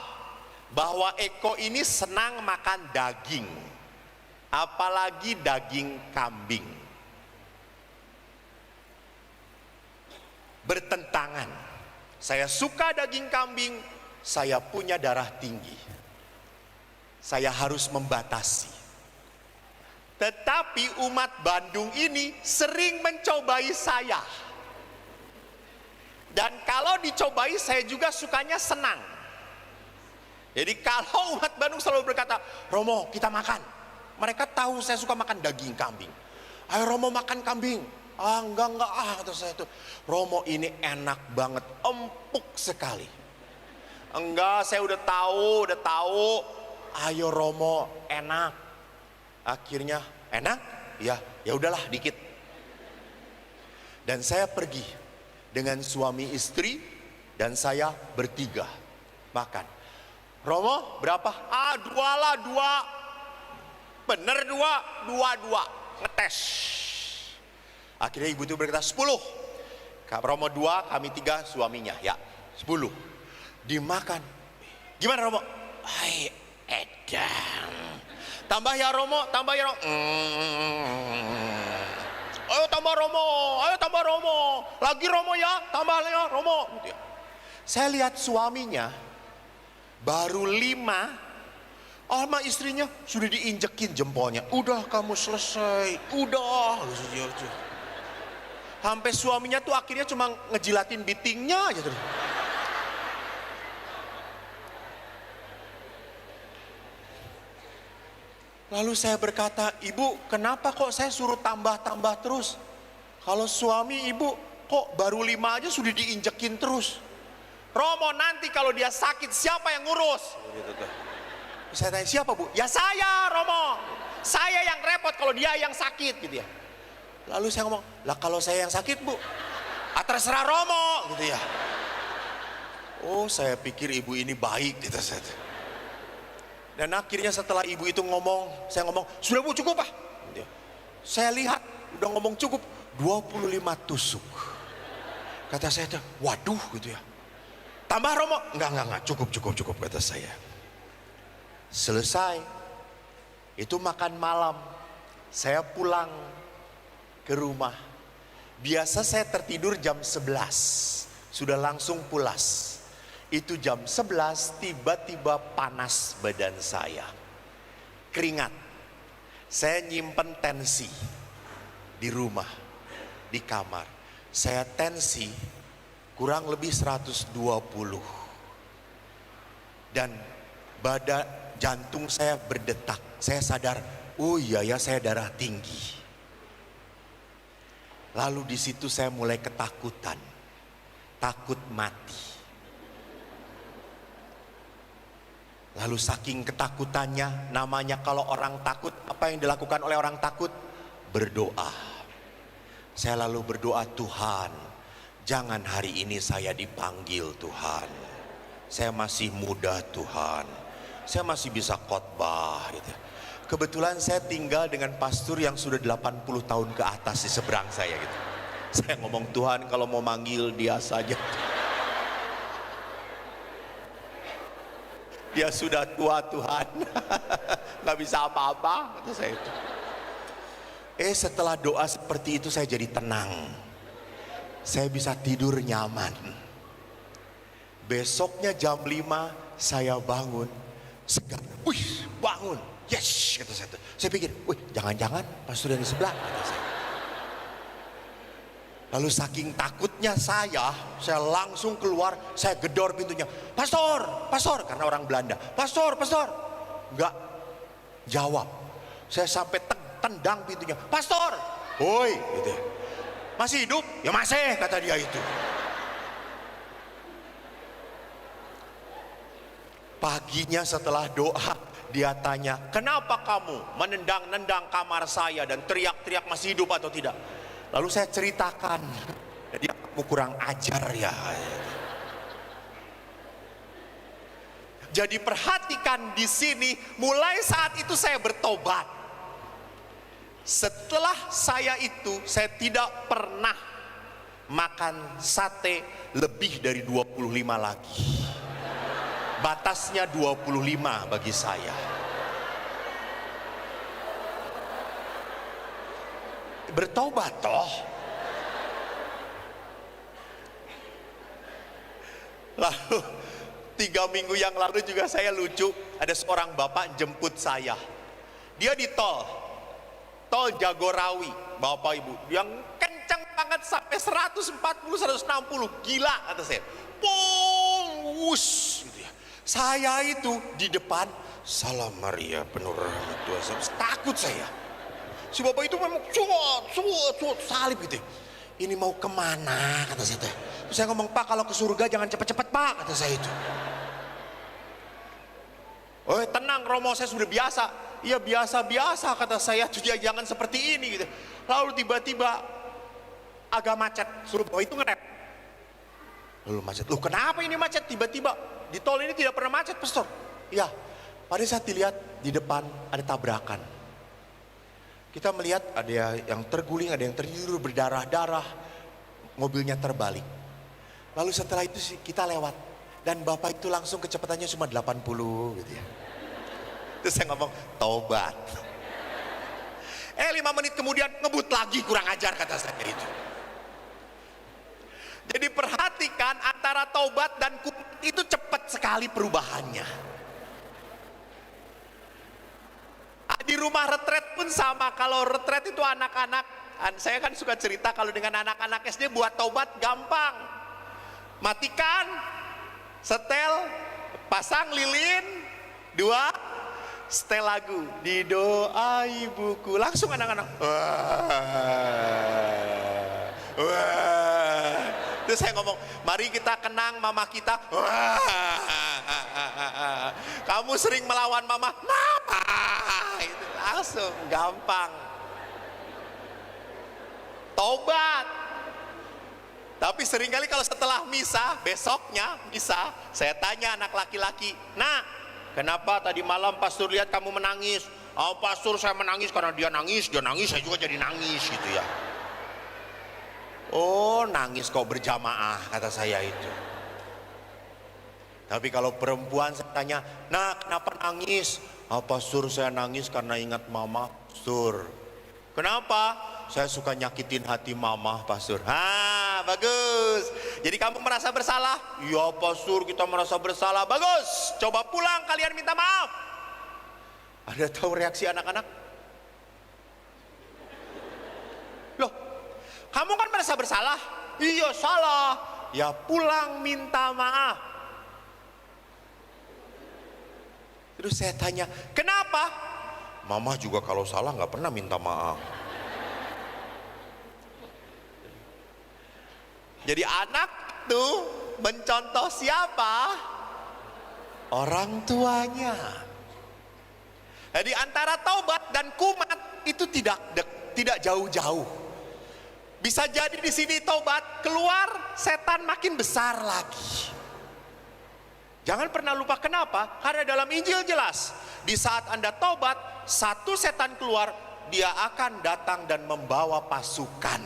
bahwa Eko ini senang makan daging, apalagi daging kambing. Bertentangan. Saya suka daging kambing, saya punya darah tinggi. Saya harus membatasi. Tetapi umat Bandung ini sering mencobai saya. Dan kalau dicobai saya juga sukanya senang. Jadi kalau umat Bandung selalu berkata, Romo kita makan. Mereka tahu saya suka makan daging kambing. Ayo Romo makan kambing. Enggak kata saya tuh. Romo ini enak banget, empuk sekali. Enggak, saya udah tahu. Ayo Romo, enak. Akhirnya enak? Ya udahlah dikit. Dan saya pergi dengan suami istri dan saya bertiga makan. Romo berapa? Dua. Bener dua. Ngetes. Akhirnya ibu itu berkata 10. Kak Romo 2, kami 3, suaminya. Ya 10. Dimakan. Gimana Romo? Hai edan. Tambah ya Romo. Ayo tambah Romo. Lagi Romo ya, tambah ya Romo. Gitu ya. Saya lihat suaminya baru 5, sama istrinya sudah diinjekin jempolnya. Udah kamu selesai, udah. Sampai suaminya tuh akhirnya cuma ngejilatin bitingnya aja tuh. Lalu saya berkata, ibu kenapa kok saya suruh tambah terus? Kalau suami ibu kok baru 5 aja sudah diinjekin terus. Romo nanti kalau dia sakit siapa yang ngurus? Saya tanya siapa bu? Ya saya Romo. Saya yang repot kalau dia yang sakit gitu ya. Lalu saya ngomong, lah kalau saya yang sakit bu, terserah Romo gitu ya. Oh saya pikir ibu ini baik gitu saya. Dan akhirnya setelah ibu itu ngomong, saya ngomong, sudah bu cukup ah. Saya lihat, udah ngomong cukup, 25 tusuk. Kata saya, waduh gitu ya. Tambah Romo? Enggak, cukup kata saya. Selesai, itu makan malam. Saya pulang ke rumah. Biasa saya tertidur jam 11, sudah langsung pulas. Itu jam 11 tiba-tiba panas badan saya, keringat. Saya nyimpen tensi di rumah, di kamar. Saya tensi kurang lebih 120. Dan jantung saya berdetak. Saya sadar, oh iya ya, saya darah tinggi. Lalu di situ saya mulai ketakutan, takut mati. Lalu saking ketakutannya, namanya kalau orang takut, apa yang dilakukan oleh orang takut? Berdoa. Saya lalu berdoa, Tuhan, jangan hari ini saya dipanggil Tuhan. Saya masih muda Tuhan. Saya masih bisa khotbah gitu. Kebetulan saya tinggal dengan pastor yang sudah 80 tahun ke atas di seberang saya gitu. Saya ngomong, Tuhan kalau mau manggil dia saja. Dia sudah tua Tuhan, gak bisa apa-apa, kata saya itu. Setelah doa seperti itu saya jadi tenang. Saya bisa tidur nyaman. Besoknya jam 5 saya bangun, segar. Wih, bangun, yes, kata saya itu. Saya pikir, wih, jangan-jangan pastor yang di sebelah, kata saya. Lalu saking takutnya saya langsung keluar, saya gedor pintunya. Pastor, pastor, karena orang Belanda. Pastor, pastor. Enggak jawab. Saya sampai tendang pintunya. Pastor, woi, gitu. Masih hidup? Ya masih, kata dia itu. Paginya setelah doa, dia tanya, kenapa kamu menendang-nendang kamar saya dan teriak-teriak masih hidup atau tidak? Lalu saya ceritakan, jadi kamu kurang ajar ya. Jadi perhatikan di sini, mulai saat itu saya bertobat. Setelah saya tidak pernah makan sate lebih dari 25 lagi. Batasnya 25 bagi saya. Bertobat toh. Lalu 3 minggu yang lalu juga saya lucu, ada seorang bapak jemput saya. Dia di tol Jagorawi, bapak ibu, yang kencang banget sampai 140-160, gila kata saya. Pung, wush, gitu ya. Saya itu di depan, salam Maria penuh rahmat Tuhan. Takut saya. Si bapak itu memang cuat salib gitu. Ini mau kemana kata saya. Terus saya ngomong, Pak kalau ke surga jangan cepet-cepet Pak, kata saya itu. Oh tenang Romo, saya sudah biasa. Iya biasa-biasa kata saya, jangan seperti ini gitu. Lalu tiba-tiba agak macet, suruh bawa itu ngerem. Lalu macet, loh kenapa ini macet tiba-tiba? Di tol ini tidak pernah macet pastor. Iya, pada saat dilihat di depan ada tabrakan. Kita melihat ada yang terguling, ada yang tertidur berdarah-darah, mobilnya terbalik. Lalu setelah itu kita lewat, dan bapak itu langsung kecepatannya cuma 80 gitu ya. Terus saya ngomong, taubat. 5 menit kemudian ngebut lagi, kurang ajar kata saya itu. Jadi perhatikan antara taubat dan kumat itu cepat sekali perubahannya. Di rumah retret pun sama. Kalau retret itu anak-anak, saya kan suka cerita kalau dengan anak-anak SD buat taubat gampang. Matikan, setel, pasang lilin, 2, setel lagu, di doa ibuku, langsung anak-anak wah. Terus saya ngomong, mari kita kenang mama kita. Kamu sering melawan mama, mama. Itu langsung gampang. Tobat. Tapi seringkali kalau setelah misa, besoknya misa, saya tanya anak laki-laki, nak, kenapa tadi malam pastor lihat kamu menangis? Oh pastor saya menangis karena dia nangis, saya juga jadi nangis gitu ya. Oh nangis kok berjamaah kata saya itu. Tapi kalau perempuan saya tanya, nah kenapa nangis? Oh pastor saya nangis karena ingat mama. Pastor, kenapa? Saya suka nyakitin hati mama pastor. Bagus. Jadi kamu merasa bersalah? Iya pastor kita merasa bersalah. Bagus, coba pulang kalian minta maaf. Ada tahu reaksi anak-anak? Loh, kamu kan merasa bersalah? Iya salah. ya pulang minta maaf. Terus saya tanya, kenapa? Mama juga kalau salah nggak pernah minta maaf. Jadi anak tuh mencontoh siapa? Orang tuanya. Jadi antara taubat dan kumat itu tidak jauh-jauh. Bisa jadi di sini taubat, keluar setan makin besar lagi. Jangan pernah lupa kenapa? Karena dalam Injil jelas, di saat Anda taubat, satu setan keluar, dia akan datang dan membawa pasukan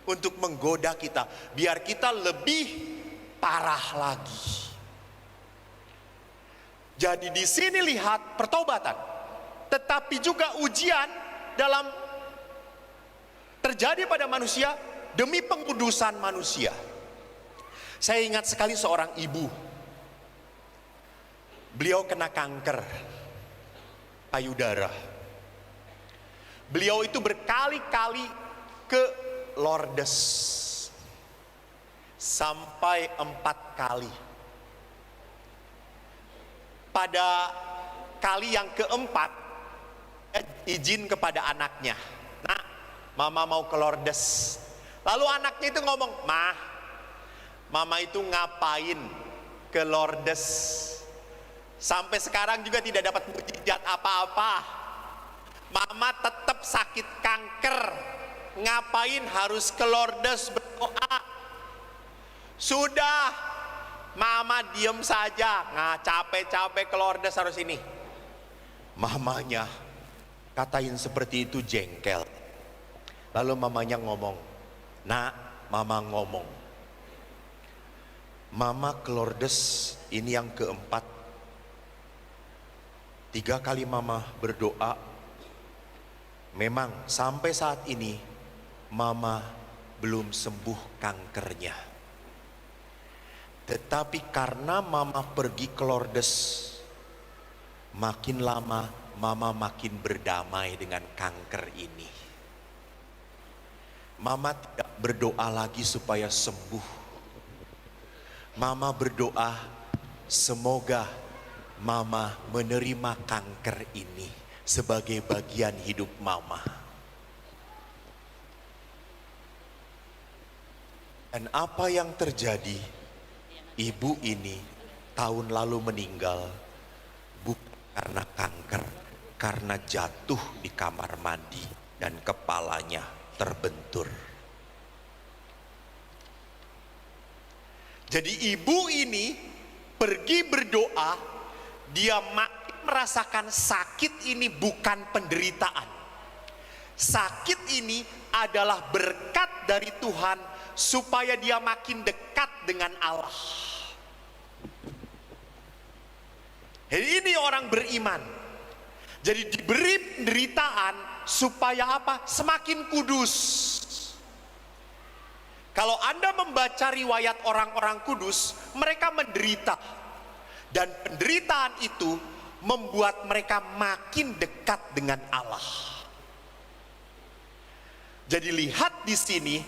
untuk menggoda kita, biar kita lebih parah lagi. Jadi di sini lihat pertobatan, tetapi juga ujian dalam terjadi pada manusia demi pengudusan manusia. Saya ingat sekali seorang ibu. Beliau kena kanker payudara. Beliau itu berkali-kali ke Lourdes, sampai 4 kali. Pada kali yang keempat, izin kepada anaknya, "Nak, mama mau ke Lourdes." Lalu anaknya itu ngomong, "Mah, mama itu ngapain ke Lourdes? Sampai sekarang juga tidak dapat mukjizat apa-apa. Mama tetap sakit kanker. Ngapain harus ke Lourdes berdoa? Sudah, mama diem saja. Nah, capek-capek ke Lourdes harus ini." Mamanya katain seperti itu jengkel. Lalu mamanya ngomong, "Nak, mama ngomong. Mama ke Lourdes ini yang keempat. 3 kali mama berdoa. Memang sampai saat ini mama belum sembuh kankernya. Tetapi karena mama pergi ke Lourdes, makin lama mama makin berdamai dengan kanker ini. Mama tidak berdoa lagi supaya sembuh. Mama berdoa semoga mama menerima kanker ini sebagai bagian hidup mama." Dan apa yang terjadi? Ibu ini tahun lalu meninggal bukan karena kanker, karena jatuh di kamar mandi dan kepalanya terbentur. Jadi ibu ini pergi berdoa. Dia merasakan sakit ini bukan penderitaan. Sakit ini adalah berkat dari Tuhan supaya dia makin dekat dengan Allah. Jadi ini orang beriman. Jadi diberi penderitaan supaya apa? Semakin kudus. Kalau Anda membaca riwayat orang-orang kudus, mereka menderita. Dan penderitaan itu membuat mereka makin dekat dengan Allah. Jadi lihat di sini,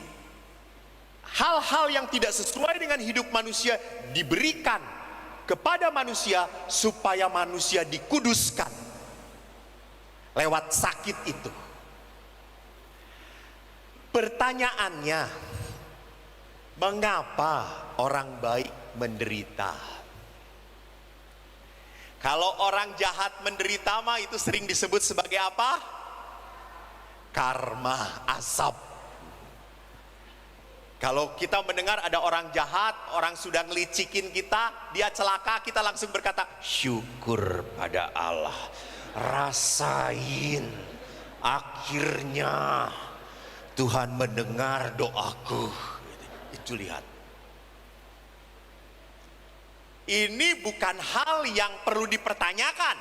hal-hal yang tidak sesuai dengan hidup manusia diberikan kepada manusia supaya manusia dikuduskan lewat sakit itu. Pertanyaannya, mengapa orang baik menderita? Kalau orang jahat menderita mah itu sering disebut sebagai apa? Karma, asap. Kalau kita mendengar ada orang jahat, orang sudah ngelicikin kita, dia celaka, kita langsung berkata, "Syukur pada Allah. Rasain, akhirnya Tuhan mendengar doaku." Itu lihat. Ini bukan hal yang perlu dipertanyakan.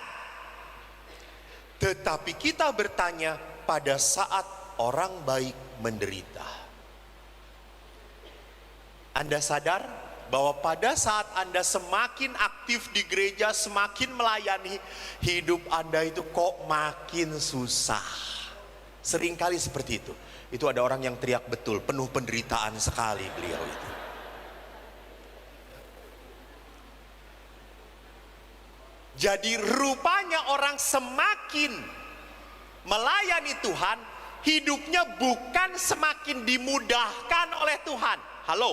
Tetapi kita bertanya pada saat orang baik menderita. Anda sadar bahwa pada saat Anda semakin aktif di gereja, semakin melayani, hidup Anda itu kok makin susah. Seringkali seperti itu. Itu ada orang yang teriak betul, penuh penderitaan sekali beliau itu. Jadi rupanya orang semakin melayani Tuhan, hidupnya bukan semakin dimudahkan oleh Tuhan. Halo.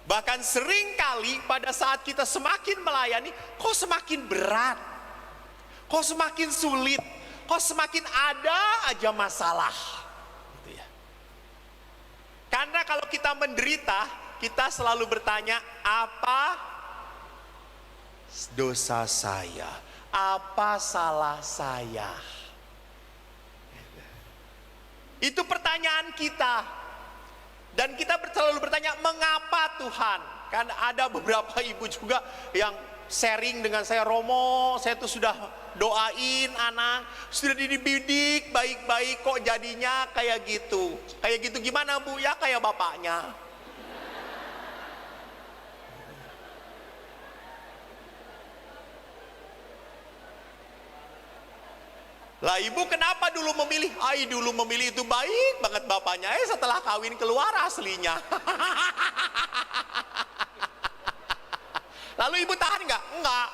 Bahkan seringkali pada saat kita semakin melayani, kok semakin berat, kok semakin sulit, kok semakin ada aja masalah. Gitu ya. Karena kalau kita menderita, kita selalu bertanya, apa dosa saya? Apa salah saya? Itu pertanyaan kita. Dan kita selalu bertanya, mengapa Tuhan? Kan ada beberapa ibu juga yang sharing dengan saya, Romo, saya tuh sudah doain anak, sudah dididik baik-baik, kok jadinya kayak gitu. Kayak gitu gimana Bu? Ya kayak bapaknya. Lah ibu kenapa dulu memilih? Dulu memilih itu baik banget bapaknya. Setelah kawin keluar aslinya. Lalu ibu tahan nggak? Enggak.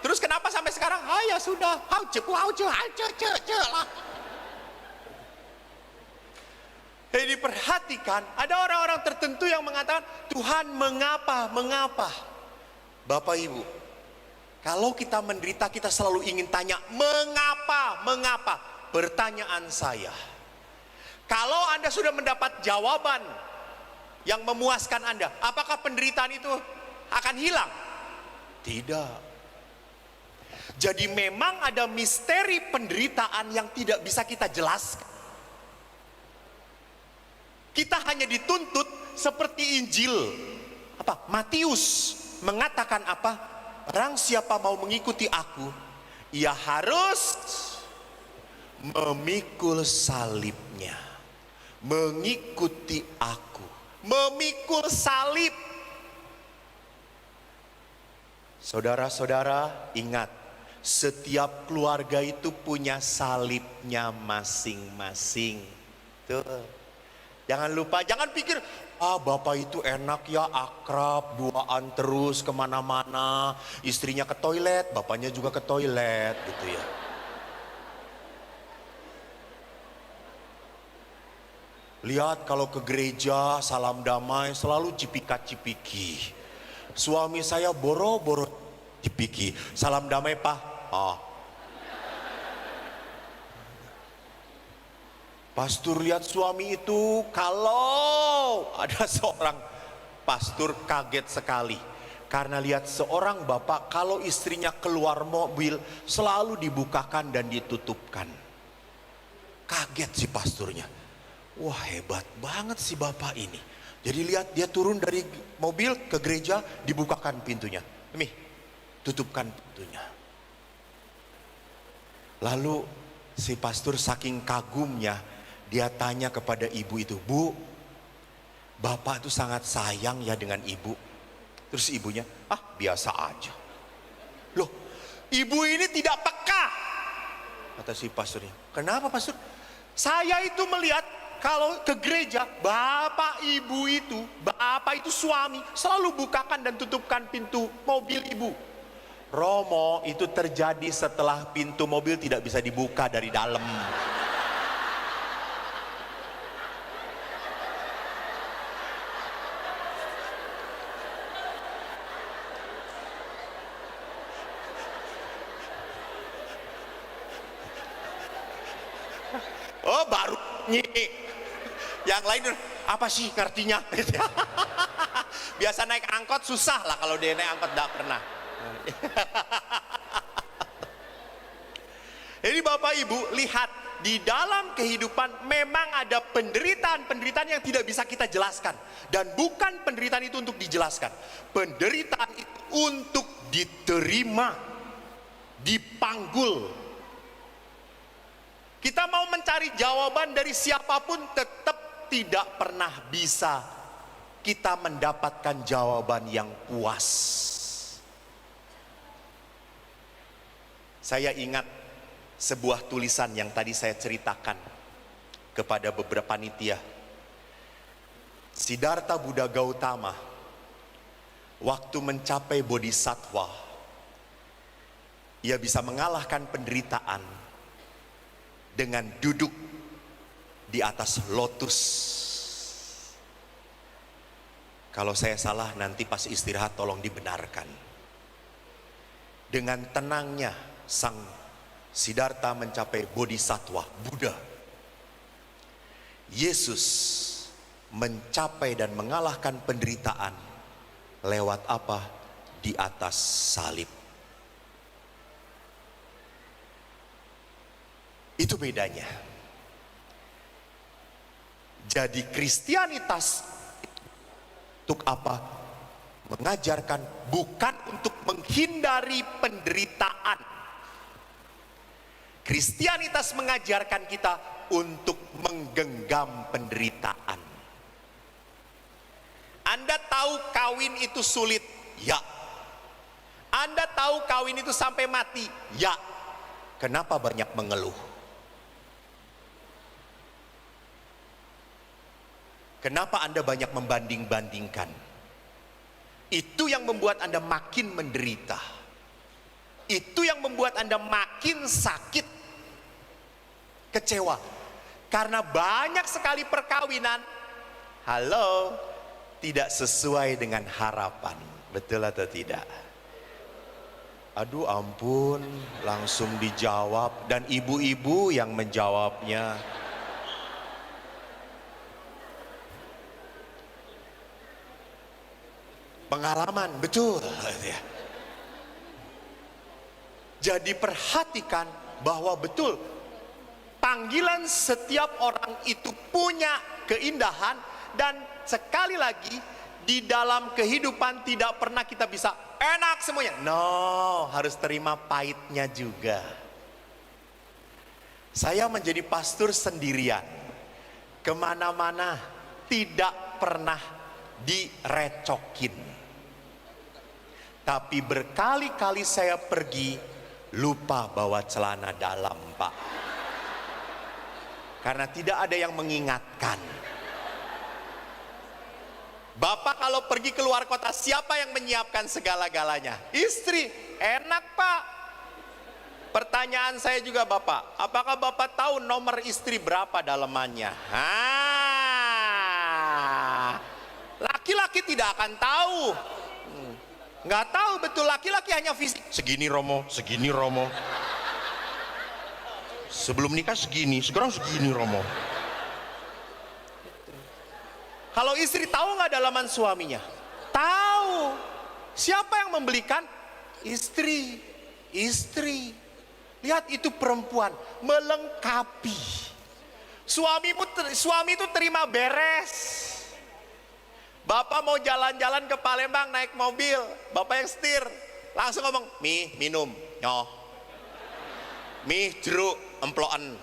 Terus kenapa sampai sekarang? Ya sudah. Lah. Jadi perhatikan, ada orang-orang tertentu yang mengatakan, Tuhan mengapa? Bapak ibu, kalau kita menderita, kita selalu ingin tanya, mengapa? Pertanyaan saya, kalau Anda sudah mendapat jawaban yang memuaskan Anda, apakah penderitaan itu akan hilang? Tidak. Jadi memang ada misteri penderitaan yang tidak bisa kita jelaskan. Kita hanya dituntut seperti Injil Matius mengatakan apa? Barang siapa mau mengikuti aku, ia harus memikul salibnya, mengikuti aku, memikul salib. Saudara-saudara, ingat, setiap keluarga itu punya salibnya masing-masing. Tuh. Jangan lupa, jangan pikir, bapak itu enak ya, akrab, duaan terus kemana-mana, istrinya ke toilet, bapaknya juga ke toilet, gitu ya. Lihat kalau ke gereja, salam damai, selalu cipika-cipiki. Suami saya boro-boro cipiki, salam damai Pak. Pastor lihat suami itu, kalau ada seorang pastor kaget sekali. Karena lihat seorang bapak, kalau istrinya keluar mobil, selalu dibukakan dan ditutupkan. Kaget si pastornya. Wah, hebat banget si bapak ini. Jadi lihat, dia turun dari mobil ke gereja, dibukakan pintunya. Tutupkan pintunya. Lalu si pastor saking kagumnya, dia tanya kepada ibu itu, Bu, bapak itu sangat sayang ya dengan ibu. Terus ibunya, biasa aja. Loh, ibu ini tidak peka, kata si pastornya. Kenapa pastor? Saya itu melihat kalau ke gereja, bapak itu suami selalu bukakan dan tutupkan pintu mobil ibu. Romo, itu terjadi setelah pintu mobil tidak bisa dibuka dari dalam. Baru nyik. Yang lain apa sih ngertinya? Biasa naik angkot susah lah, kalau dia naik angkot tidak pernah. Jadi Bapak Ibu lihat, di dalam kehidupan memang ada penderitaan yang tidak bisa kita jelaskan. Dan bukan penderitaan itu untuk dijelaskan. Penderitaan itu untuk diterima, dipanggul. Kita mau mencari jawaban dari siapapun, tetap tidak pernah bisa kita mendapatkan jawaban yang puas. Saya ingat sebuah tulisan yang tadi saya ceritakan kepada beberapa panitia. Siddhartha Buddha Gautama Waktu mencapai bodhisattva, ia bisa mengalahkan penderitaan dengan duduk di atas lotus. Kalau saya salah nanti pas istirahat tolong dibenarkan. Dengan tenangnya sang Siddhartha mencapai bodhisattva, Buddha. Yesus mencapai dan mengalahkan penderitaan lewat apa? Di atas salib. Itu bedanya. Jadi Kristianitas untuk apa? Mengajarkan bukan untuk menghindari penderitaan. Kristianitas mengajarkan kita untuk menggenggam penderitaan. Anda tahu kawin itu sulit? Ya. Anda tahu kawin itu sampai mati? Ya. Kenapa banyak mengeluh? Kenapa Anda banyak membanding-bandingkan? Itu yang membuat Anda makin menderita. Itu yang membuat Anda makin sakit, kecewa. Karena banyak sekali perkawinan, halo, tidak sesuai dengan harapan. Betul atau tidak? Aduh ampun, langsung dijawab. Dan ibu-ibu yang menjawabnya. Pengalaman, betul. Jadi perhatikan bahwa betul, panggilan setiap orang itu punya keindahan. Dan sekali lagi, di dalam kehidupan tidak pernah kita bisa enak semuanya. No, harus terima pahitnya juga. Saya menjadi pastor sendirian, kemana-mana tidak pernah direcokin. Tapi berkali-kali saya pergi, lupa bawa celana dalam, Pak. Karena tidak ada yang mengingatkan. Bapak kalau pergi keluar kota, siapa yang menyiapkan segala-galanya? Istri. Enak, Pak. Pertanyaan saya juga, Bapak, apakah Bapak tahu nomor istri berapa dalemannya? Laki-laki tidak akan tahu. Nggak tahu betul, laki-laki hanya fisik. Segini Romo, segini Romo. Sebelum nikah segini, sekarang segini Romo. Kalau istri tahu nggak dalaman suaminya? Tahu. Siapa yang membelikan? Istri. Istri. Lihat itu perempuan melengkapi. Suami itu terima beres. Bapak mau jalan-jalan ke Palembang naik mobil, bapak yang setir, langsung ngomong, "Mi, minum." Nyoh. "Mi, jeruk, emploan."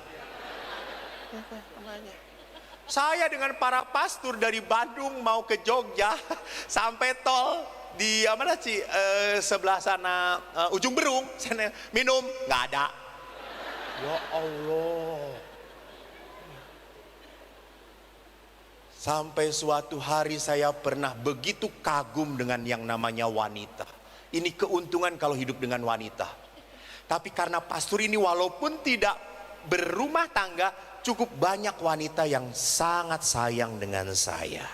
Saya dengan para pastor dari Bandung mau ke Jogja sampai tol di mana sih sebelah sana ujung Berung, sana minum nggak ada. Ya Allah. Sampai suatu hari saya pernah begitu kagum dengan yang namanya wanita. Ini keuntungan kalau hidup dengan wanita. Tapi karena pastor ini walaupun tidak berumah tangga, cukup banyak wanita yang sangat sayang dengan saya.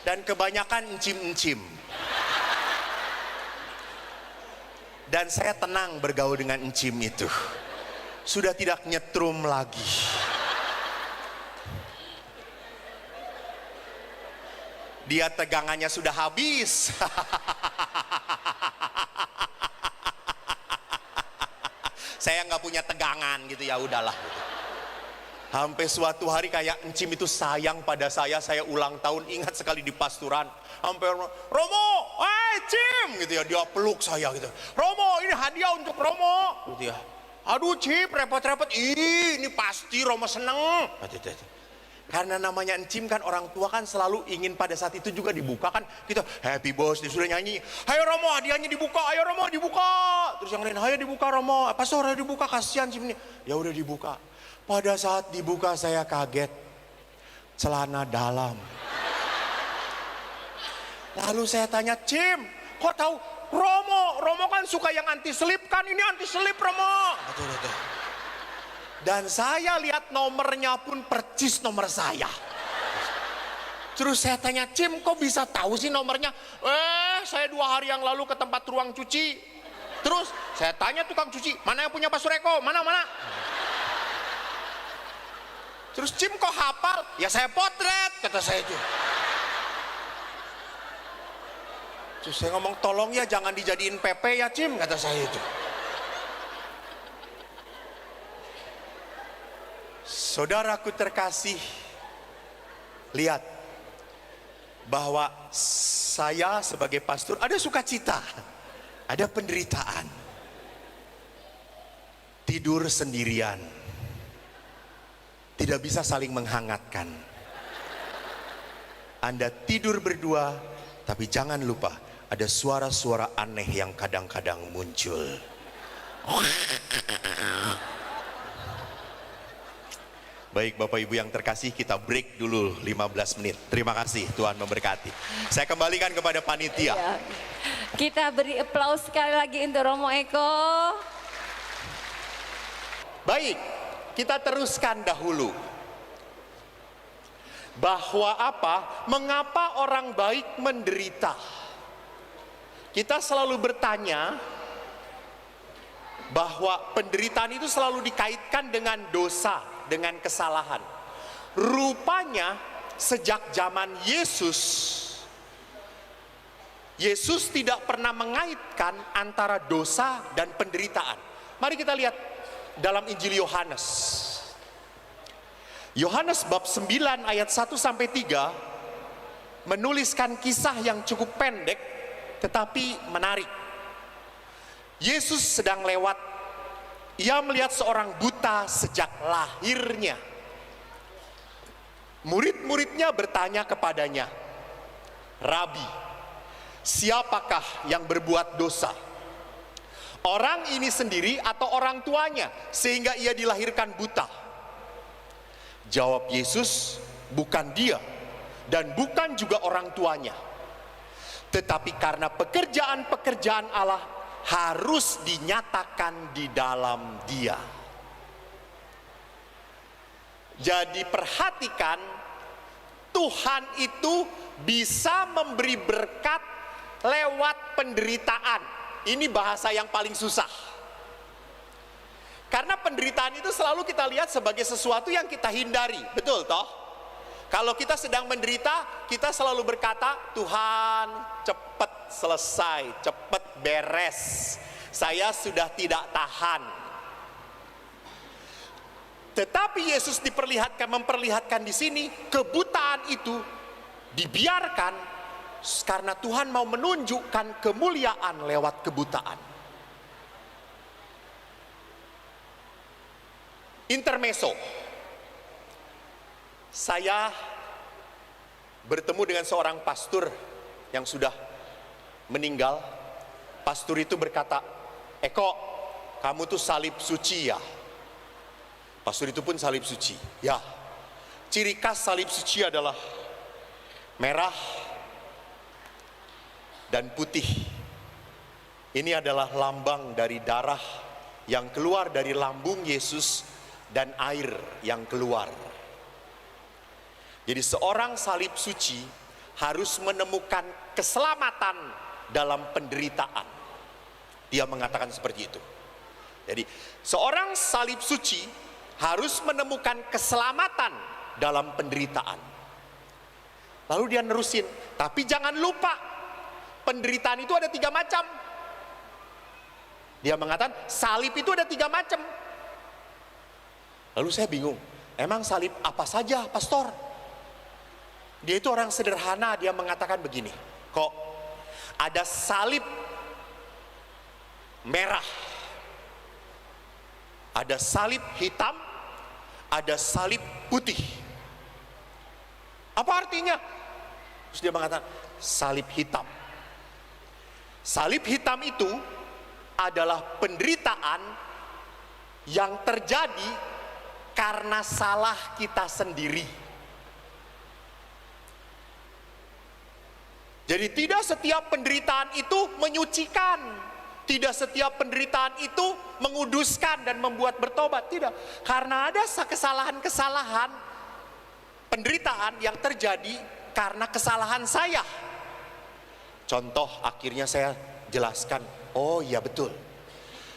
Dan kebanyakan encim-encim. Dan saya tenang bergaul dengan encim itu. Sudah tidak nyetrum lagi. Dia tegangannya sudah habis. Saya nggak punya tegangan gitu, ya udahlah. Sampai suatu hari kayak encim itu sayang pada saya ulang tahun, ingat sekali di pasturan. Sampai Romo, Cim gitu ya, dia peluk saya gitu. Romo, ini hadiah untuk Romo gitu ya. Aduh Cip, repot-repot. Ini pasti Romo seneng. Karena namanya encim kan, orang tua kan selalu ingin pada saat itu juga dibuka kan. Kita happy bos, dia sudah nyanyi, "Ayo Romo, hadiahnya dibuka, ayo Romo dibuka." Terus yang lain, "Ayo dibuka Romo." "Pastor, ayo dibuka, kasihan Cim ini." Ya udah dibuka. Pada saat dibuka saya kaget. Celana dalam. Lalu saya tanya, Cim, kok tahu? Romo kan suka yang anti selip kan, ini anti selip Romo. Betul. Dan saya lihat nomornya pun percis nomor saya. Terus saya tanya, Cim, kok bisa tahu sih nomornya? Saya 2 hari yang lalu ke tempat ruang cuci. Terus saya tanya tukang cuci, mana yang punya Pak Sureko? Mana? Terus, Cim, kok hafal? Ya saya potret, kata saya itu. Terus saya ngomong, tolong ya jangan dijadiin PP ya, Cim, kata saya itu. Saudaraku terkasih, lihat bahwa saya sebagai pastor ada sukacita, ada penderitaan. Tidur sendirian, tidak bisa saling menghangatkan. Anda tidur berdua, tapi jangan lupa ada suara-suara aneh yang kadang-kadang muncul. Baik Bapak Ibu yang terkasih, kita break dulu 15 menit. Terima kasih, Tuhan memberkati. Saya kembalikan kepada panitia. Ya. Kita beri aplaus sekali lagi untuk Romo Eko. Baik, kita teruskan dahulu. Bahwa apa? Mengapa orang baik menderita? Kita selalu bertanya bahwa penderitaan itu selalu dikaitkan dengan dosa, dengan kesalahan. Rupanya sejak zaman Yesus tidak pernah mengaitkan antara dosa dan penderitaan. Mari kita lihat dalam Injil Yohanes. Yohanes bab 9 ayat 1 sampai 3 menuliskan kisah yang cukup pendek tetapi menarik. Yesus sedang lewat, ia melihat seorang buta sejak lahirnya. Murid-muridnya bertanya kepadanya, Rabi, siapakah yang berbuat dosa? Orang ini sendiri atau orang tuanya sehingga ia dilahirkan buta? Jawab Yesus, bukan dia dan bukan juga orang tuanya. Tetapi karena pekerjaan-pekerjaan Allah harus dinyatakan di dalam dia. Jadi perhatikan, Tuhan itu bisa memberi berkat lewat penderitaan. Ini bahasa yang paling susah. Karena penderitaan itu selalu kita lihat sebagai sesuatu yang kita hindari. Betul toh? Kalau kita sedang menderita, kita selalu berkata, Tuhan cepat selesai, cepat beres. Saya sudah tidak tahan. Tetapi Yesus memperlihatkan di sini, kebutaan itu dibiarkan karena Tuhan mau menunjukkan kemuliaan lewat kebutaan. Intermezzo. Saya bertemu dengan seorang pastor yang sudah meninggal. Pastor itu berkata, Eko, kamu tuh salib suci ya? Pastor itu pun salib suci. Ya, ciri khas salib suci adalah merah dan putih. Ini adalah lambang dari darah yang keluar dari lambung Yesus dan air yang keluar. Jadi seorang salib suci harus menemukan keselamatan dalam penderitaan. Dia mengatakan seperti itu. Jadi seorang salib suci harus menemukan keselamatan dalam penderitaan. Lalu dia nerusin, tapi jangan lupa penderitaan itu ada 3 macam. Dia mengatakan salib itu ada 3 macam. Lalu saya bingung, emang salib apa saja, pastor? Dia itu orang sederhana, dia mengatakan begini, kok ada salib merah, ada salib hitam, ada salib putih. Apa artinya? Terus dia mengatakan salib hitam. Salib hitam itu adalah penderitaan yang terjadi karena salah kita sendiri. Jadi tidak setiap penderitaan itu menyucikan, tidak setiap penderitaan itu menguduskan dan membuat bertobat, tidak. Karena ada kesalahan-kesalahan penderitaan yang terjadi karena kesalahan saya. Contoh akhirnya saya jelaskan, oh iya betul,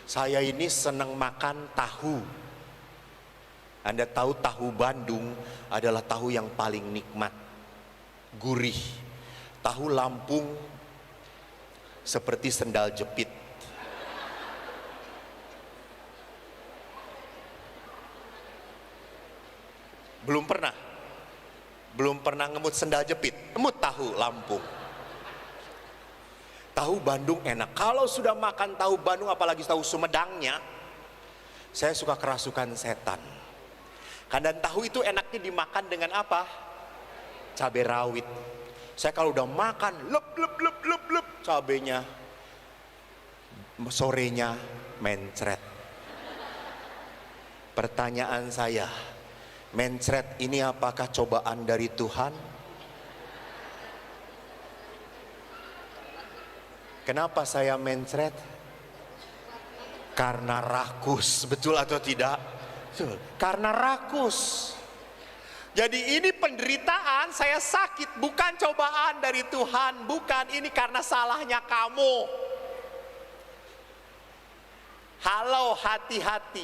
saya ini senang makan tahu. Anda tahu tahu Bandung adalah tahu yang paling nikmat, gurih. Tahu Lampung seperti sendal jepit. Belum pernah ngemut sendal jepit, emut tahu Lampung. Tahu Bandung enak. Kalau sudah makan tahu Bandung, apalagi tahu Sumedangnya, saya suka kerasukan setan. Karena tahu itu enaknya dimakan dengan apa? Cabai rawit. Saya kalau udah makan lep cabenya, sorenya mencret. Pertanyaan saya, mencret ini apakah cobaan dari Tuhan? Kenapa saya mencret? Karena rakus, betul atau tidak? Betul. Karena rakus. Jadi ini penderitaan, saya sakit bukan cobaan dari Tuhan, bukan, ini karena salahnya kamu. Halo, hati-hati.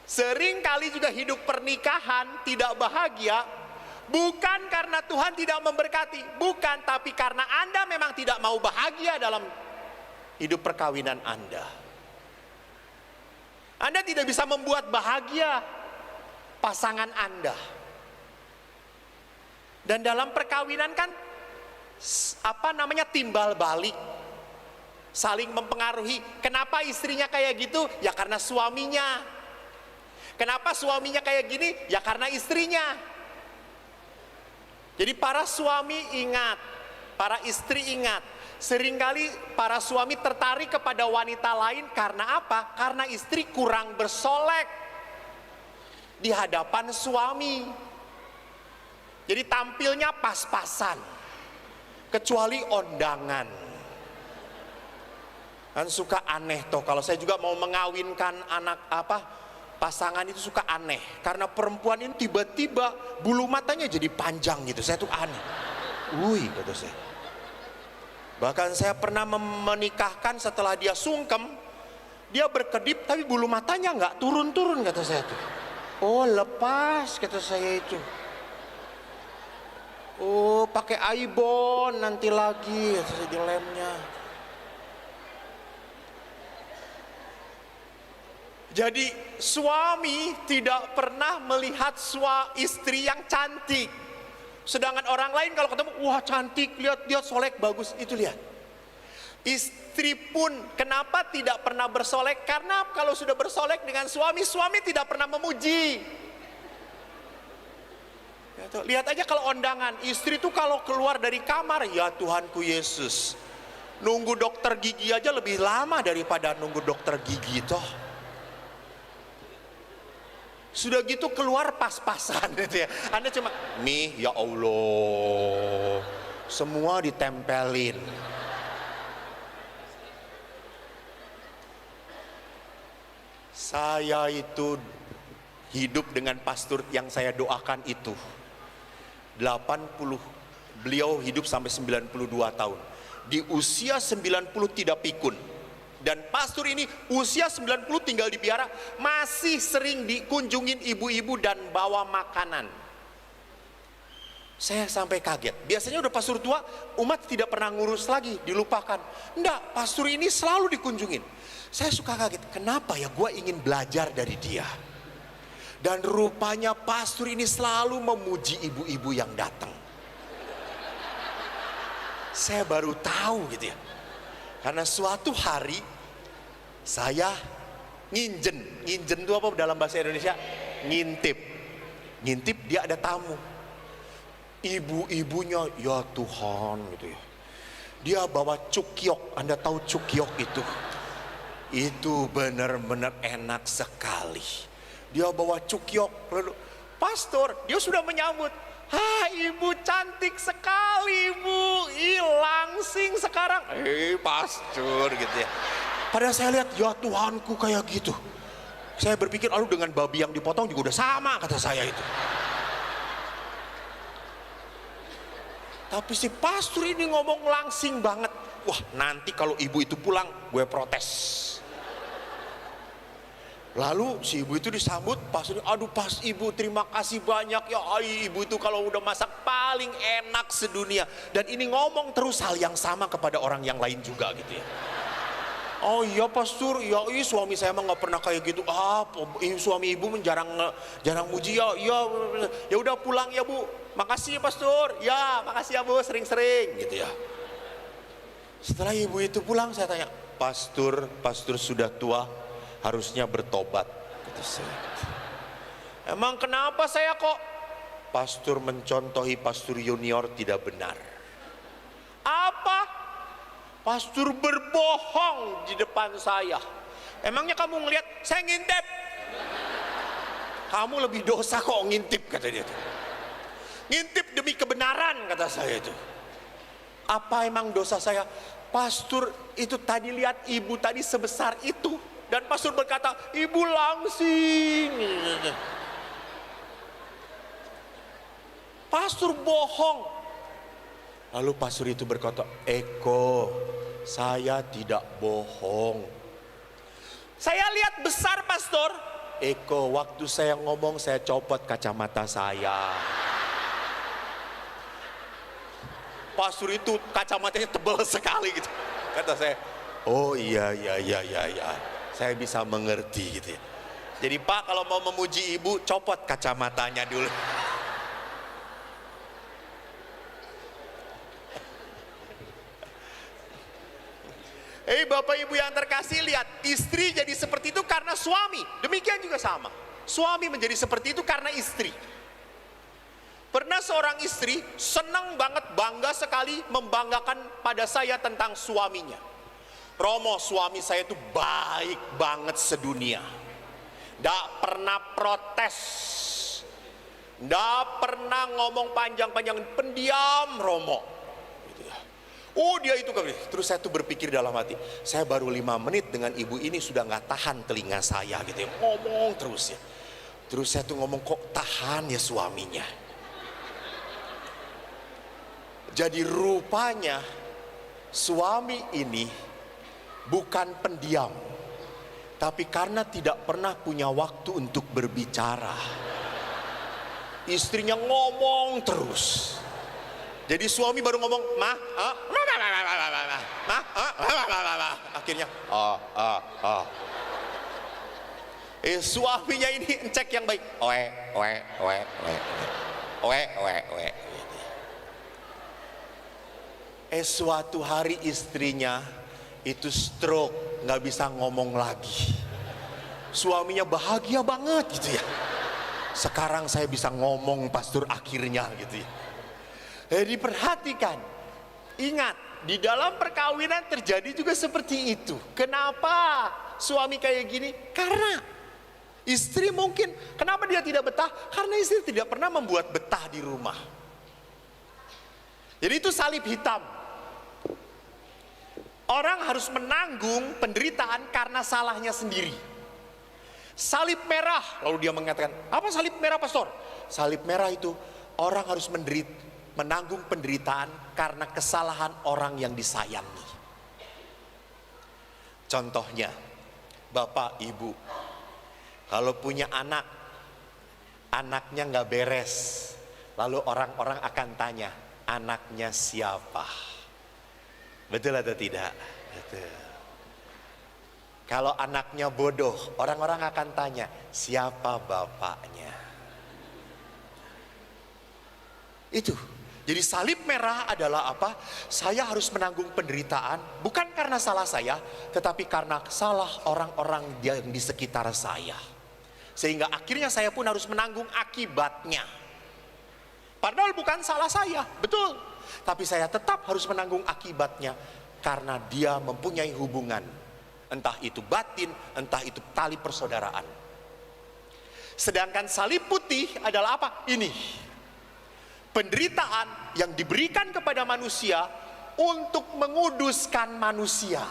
Sering kali juga hidup pernikahan tidak bahagia, bukan karena Tuhan tidak memberkati, bukan, tapi karena Anda memang tidak mau bahagia dalam hidup perkawinan Anda. Anda tidak bisa membuat bahagia pasangan Anda. Dan dalam perkawinan kan timbal balik, saling mempengaruhi. Kenapa istrinya kayak gitu? Ya karena suaminya. Kenapa suaminya kayak gini? Ya karena istrinya. Jadi para suami ingat, para istri ingat, seringkali para suami tertarik kepada wanita lain karena apa? Karena istri kurang bersolek di hadapan suami. Jadi tampilnya pas-pasan, kecuali ondangan. Kan suka aneh toh, kalau saya juga mau mengawinkan anak pasangan itu suka aneh. Karena perempuan ini tiba-tiba bulu matanya jadi panjang gitu, saya tuh aneh. Kata saya. Bahkan saya pernah menikahkan setelah dia sungkem, dia berkedip tapi bulu matanya nggak turun-turun, kata saya tuh. Oh lepas, kata saya itu. Oh pakai aibon nanti lagi di lemnya. Jadi suami tidak pernah melihat istri yang cantik. Sedangkan orang lain kalau ketemu, wah cantik, lihat dia solek bagus, itu lihat. Istri pun kenapa tidak pernah bersolek? Karena kalau sudah bersolek dengan suami, suami tidak pernah memuji. Lihat aja kalau ondangan, istri tuh kalau keluar dari kamar, ya Tuhanku Yesus, nunggu dokter gigi aja lebih lama daripada nunggu dokter gigi toh. Sudah gitu keluar pas-pasan gitu ya. Anda cuma, nih ya Allah, semua ditempelin. Saya itu hidup dengan pastor yang saya doakan itu 80, beliau hidup sampai 92 tahun. Di usia 90 tidak pikun. Dan pastor ini usia 90 tinggal di biara, masih sering dikunjungin ibu-ibu dan bawa makanan. Saya sampai kaget. Biasanya udah pastor tua, umat tidak pernah ngurus lagi, dilupakan. Enggak, pastor ini selalu dikunjungin. Saya suka kaget, kenapa ya, gue ingin belajar dari dia. Dan rupanya pastor ini selalu memuji ibu-ibu yang datang. Saya baru tahu gitu ya. Karena suatu hari saya nginjen itu apa dalam bahasa Indonesia? Ngintip dia ada tamu. Ibu-ibunya ya Tuhan gitu ya. Dia bawa cukyok, Anda tahu cukyok itu? Itu benar-benar enak sekali. Dia bawa cukyok, lalu pastor, dia sudah menyambut. Ibu cantik sekali bu, langsing sekarang. Pastor gitu ya. Padahal saya lihat, ya Tuhanku kayak gitu. Saya berpikir, aduh dengan babi yang dipotong juga udah sama, kata saya itu. Tapi si pastor ini ngomong langsing banget. Wah, nanti kalau ibu itu pulang, gue protes. Lalu si ibu itu disambut, pastor, aduh pas ibu terima kasih banyak ya, ibu itu kalau udah masak paling enak sedunia. Dan ini ngomong terus hal yang sama kepada orang yang lain juga gitu ya. Oh iya pastor, ya suami saya emang nggak pernah kayak gitu. Suami ibu jarang muji ya. Ya udah pulang ya bu. Makasih ya pastor. Ya makasih ya bu, sering-sering gitu ya. Setelah ibu itu pulang, saya tanya, pastor sudah tua, harusnya bertobat. Gitu saya. Emang kenapa saya kok? Pastor mencontohi pastor junior tidak benar. Apa? Pastor berbohong di depan saya. Emangnya kamu ngelihat saya ngintip? Kamu lebih dosa kok ngintip, kata dia tuh. Ngintip demi kebenaran, kata saya itu. Apa emang dosa saya? Pastor itu tadi lihat ibu tadi sebesar itu, dan pastor berkata, ibu langsing. Pastor bohong. Lalu pastor itu berkata, Eko, saya tidak bohong. Saya lihat besar pastor. Eko, waktu saya ngomong saya copot kacamata saya. Pastor itu kacamatanya tebal sekali gitu. Kata saya, oh iya. Saya bisa mengerti gitu ya. Jadi Pak kalau mau memuji ibu, copot kacamatanya dulu. Bapak ibu yang terkasih, lihat, istri jadi seperti itu karena suami. Demikian juga sama, suami menjadi seperti itu karena istri. Pernah seorang istri senang banget, bangga sekali membanggakan pada saya tentang suaminya. Romo, suami saya itu baik banget sedunia. Nggak pernah protes, nggak pernah ngomong panjang-panjang, pendiam Romo. Oh dia itu kan. Terus saya tuh berpikir dalam hati, saya baru 5 menit dengan ibu ini sudah nggak tahan telinga saya gitu ya, ngomong terus ya. Terus saya tuh ngomong, kok tahan ya suaminya. Jadi rupanya suami ini bukan pendiam, tapi karena tidak pernah punya waktu untuk berbicara, istrinya ngomong terus. Jadi suami baru ngomong, akhirnya suaminya ini cek yang baik, suatu hari istrinya itu stroke, nggak bisa ngomong lagi. Suaminya bahagia banget gitu ya. Sekarang saya bisa ngomong pastor akhirnya gitu ya. Jadi perhatikan, ingat, di dalam perkawinan terjadi juga seperti itu. Kenapa suami kayak gini? Karena istri mungkin, kenapa dia tidak betah? Karena istri tidak pernah membuat betah di rumah. Jadi itu salib hitam. Orang harus menanggung penderitaan karena salahnya sendiri. Salib merah, lalu dia mengatakan, apa salib merah pastor? Salib merah itu orang harus menanggung penderitaan karena kesalahan orang yang disayangi. Contohnya, bapak ibu kalau punya anak, anaknya nggak beres, lalu orang-orang akan tanya, anaknya siapa? Betul atau tidak? Betul. Kalau anaknya bodoh, orang-orang akan tanya, siapa bapaknya? Itu. Jadi salib merah adalah apa? Saya harus menanggung penderitaan bukan karena salah saya, tetapi karena salah orang-orang yang di sekitar saya. Sehingga akhirnya saya pun harus menanggung akibatnya. Padahal bukan salah saya, betul. Tapi saya tetap harus menanggung akibatnya karena dia mempunyai hubungan, entah itu batin, entah itu tali persaudaraan. Sedangkan salib putih adalah apa? Ini. penderitaan yang diberikan kepada manusia untuk menguduskan manusia.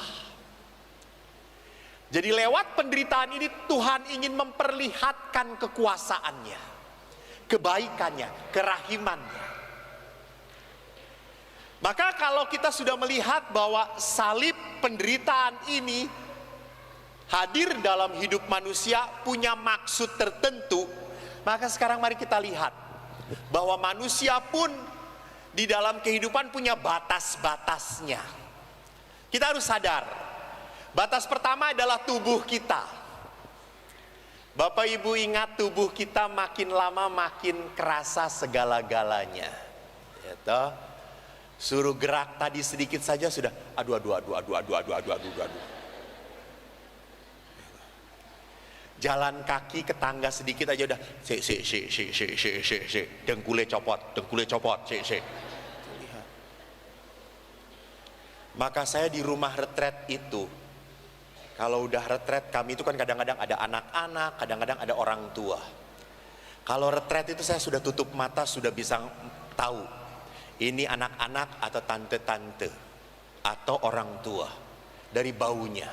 Jadi lewat penderitaan ini Tuhan ingin memperlihatkan kekuasaannya, kebaikannya, kerahimannya. Maka kalau kita sudah melihat bahwa salib penderitaan ini hadir dalam hidup manusia punya maksud tertentu, maka sekarang mari kita lihat bahwa manusia pun di dalam kehidupan punya batas-batasnya. Kita harus sadar, batas pertama adalah tubuh kita. Bapak Ibu ingat, tubuh kita makin lama makin kerasa segala-galanya. Ya toh? Suruh gerak tadi sedikit saja sudah aduh. Jalan kaki ke tangga sedikit aja udah dengkule copot, lihat. Maka saya di rumah retret itu, kalau udah retret kami itu kan kadang-kadang ada anak-anak, kadang-kadang ada orang tua. Kalau retret itu saya sudah tutup mata, sudah bisa tahu ini anak-anak atau tante-tante atau orang tua dari baunya.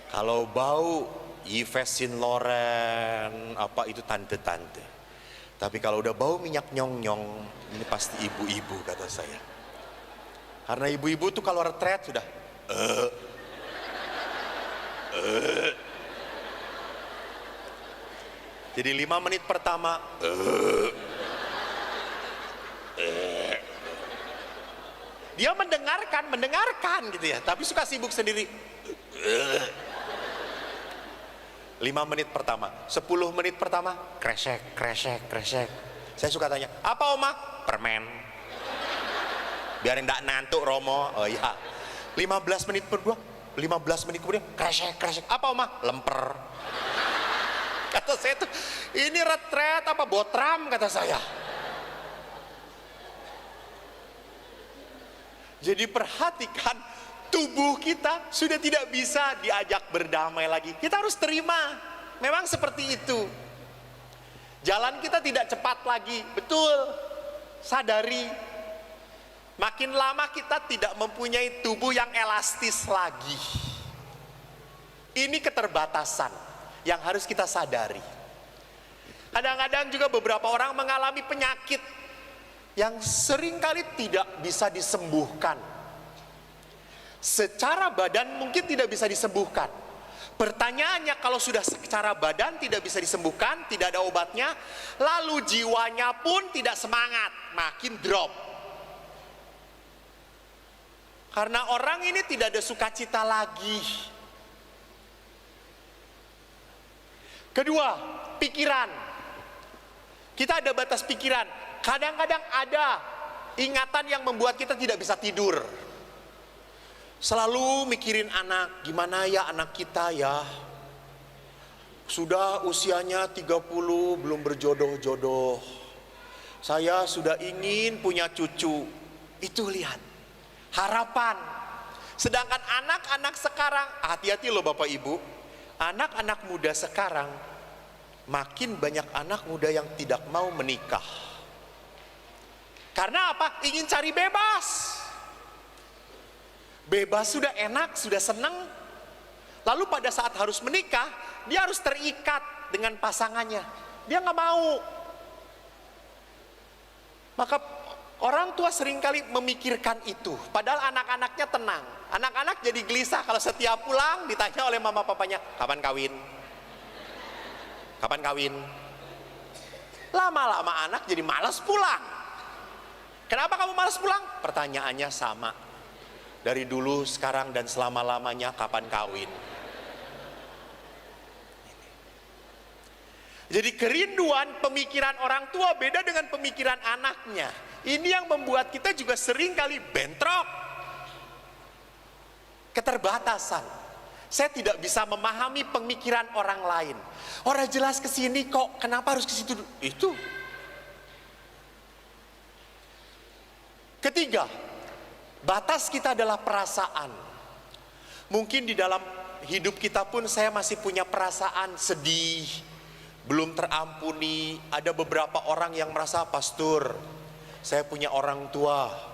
Kalau bau Yves Saint Laurent apa itu tante-tante. Tapi kalau udah bau minyak nyong-nyong, ini pasti ibu-ibu kata saya. Karena ibu-ibu tuh kalau retret sudah jadi 5 menit pertama dia mendengarkan gitu ya, tapi suka sibuk sendiri. 5 menit pertama, 10 menit pertama kresek. Saya suka tanya, apa oma? Permen. Biar enggak nantuk Romo. Oh iya. 15 menit berdua, 15 menit kemudian kresek. Apa oma? Lemper. Kata saya tuh, ini retret apa botram kata saya. Jadi perhatikan, tubuh kita sudah tidak bisa diajak berdamai lagi. Kita harus terima, memang seperti itu. Jalan kita tidak cepat lagi, betul. Sadari, makin lama kita tidak mempunyai tubuh yang elastis lagi. Ini keterbatasan yang harus kita sadari. Kadang-kadang juga beberapa orang mengalami penyakit yang seringkali tidak bisa disembuhkan. Secara badan mungkin tidak bisa disembuhkan. Pertanyaannya, kalau sudah secara badan tidak bisa disembuhkan, tidak ada obatnya, lalu jiwanya pun tidak semangat, makin drop. Karena orang ini tidak ada sukacita lagi. Kedua, pikiran. Kita ada batas pikiran. Kadang-kadang ada ingatan yang membuat kita tidak bisa tidur. Selalu mikirin anak, gimana ya anak kita ya. Sudah usianya 30 belum berjodoh-jodoh. Saya sudah ingin punya cucu. Itu lihat, harapan. Sedangkan anak-anak sekarang, hati-hati loh Bapak Ibu. Anak-anak muda sekarang, makin banyak anak muda yang tidak mau menikah. Karena apa? Ingin cari bebas. Bebas sudah enak, sudah senang. Lalu pada saat harus menikah, dia harus terikat dengan pasangannya. Dia nggak mau. Maka orang tua seringkali memikirkan itu. Padahal anak-anaknya tenang. Anak-anak jadi gelisah kalau setiap pulang ditanya oleh mama papanya, kapan kawin? Kapan kawin? Lama-lama anak jadi malas pulang. Kenapa kamu malas pulang? Pertanyaannya sama. Dari dulu, sekarang, dan selama-lamanya kapan kawin? Jadi kerinduan pemikiran orang tua beda dengan pemikiran anaknya. Ini yang membuat kita juga sering kali bentrok. Keterbatasan. Saya tidak bisa memahami pemikiran orang lain. Orang jelas ke sini kok, kenapa harus ke situ? Itu. Ketiga, batas kita adalah perasaan. Mungkin di dalam hidup kita pun saya masih punya perasaan sedih, belum terampuni. Ada beberapa orang yang merasa, pastor, saya punya orang tua.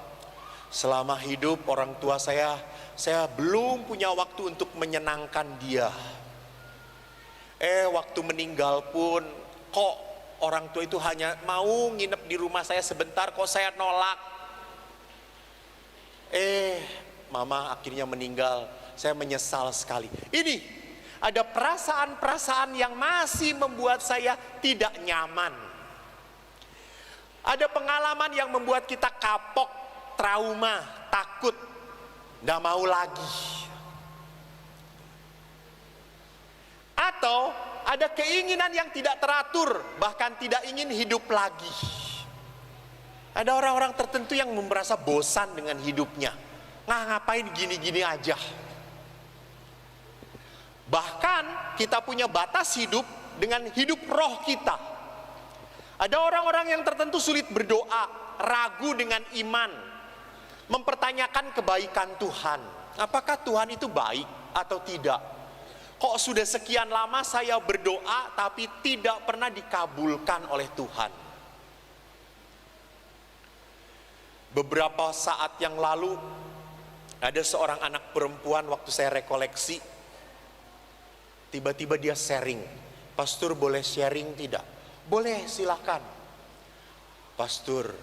Selama hidup orang tua saya belum punya waktu untuk menyenangkan dia. Waktu meninggal pun kok orang tua itu hanya mau nginep di rumah saya sebentar, kok saya nolak. Mama akhirnya meninggal, saya menyesal sekali. Ini ada perasaan-perasaan yang masih membuat saya tidak nyaman. Ada pengalaman yang membuat kita kapok, trauma, takut, gak mau lagi. Atau ada keinginan yang tidak teratur, bahkan tidak ingin hidup lagi. Ada orang-orang tertentu yang merasa bosan dengan hidupnya. Ngapain gini-gini aja. Bahkan kita punya batas hidup dengan hidup roh kita. Ada orang-orang yang tertentu sulit berdoa, ragu dengan iman, mempertanyakan kebaikan Tuhan. Apakah Tuhan itu baik atau tidak? Kok sudah sekian lama saya berdoa tapi tidak pernah dikabulkan oleh Tuhan. Beberapa saat yang lalu ada seorang anak perempuan, waktu saya rekoleksi, tiba-tiba dia sharing. Pastor, boleh sharing tidak? Boleh, silakan. Pastor,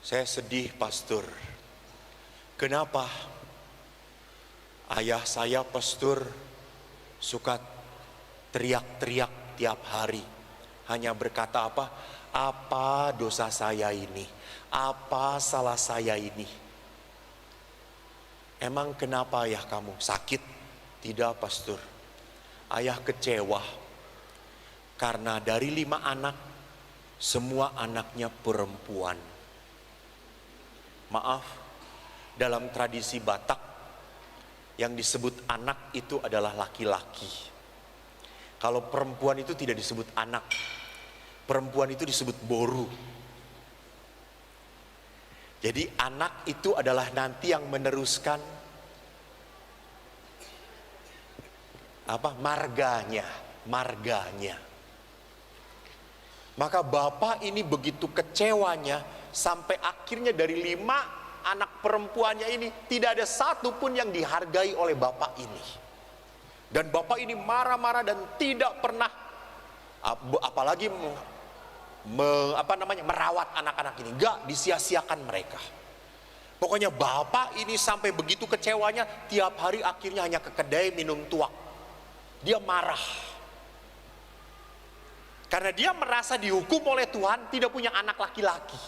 saya sedih, pastor. Kenapa? Ayah saya, pastor, suka teriak-teriak tiap hari. Hanya berkata apa? Apa dosa saya ini? Apa salah saya ini? Emang kenapa ayah kamu? Sakit? Tidak, pastor. Ayah kecewa. Karena dari 5 anak, semua anaknya perempuan. Maaf, dalam tradisi Batak, yang disebut anak itu adalah laki-laki. Kalau perempuan itu tidak disebut anak. Perempuan itu disebut boru. Jadi anak itu adalah nanti yang meneruskan marganya. Maka bapak ini begitu kecewanya sampai akhirnya dari 5 anak perempuannya ini tidak ada satu pun yang dihargai oleh bapak ini. Dan bapak ini marah-marah dan tidak pernah apalagi merawat anak-anak ini. Enggak, disia-siakan mereka. Pokoknya bapak ini sampai begitu kecewanya, tiap hari akhirnya hanya ke kedai minum tuak. Dia marah. Karena dia merasa dihukum oleh Tuhan, tidak punya anak laki-laki.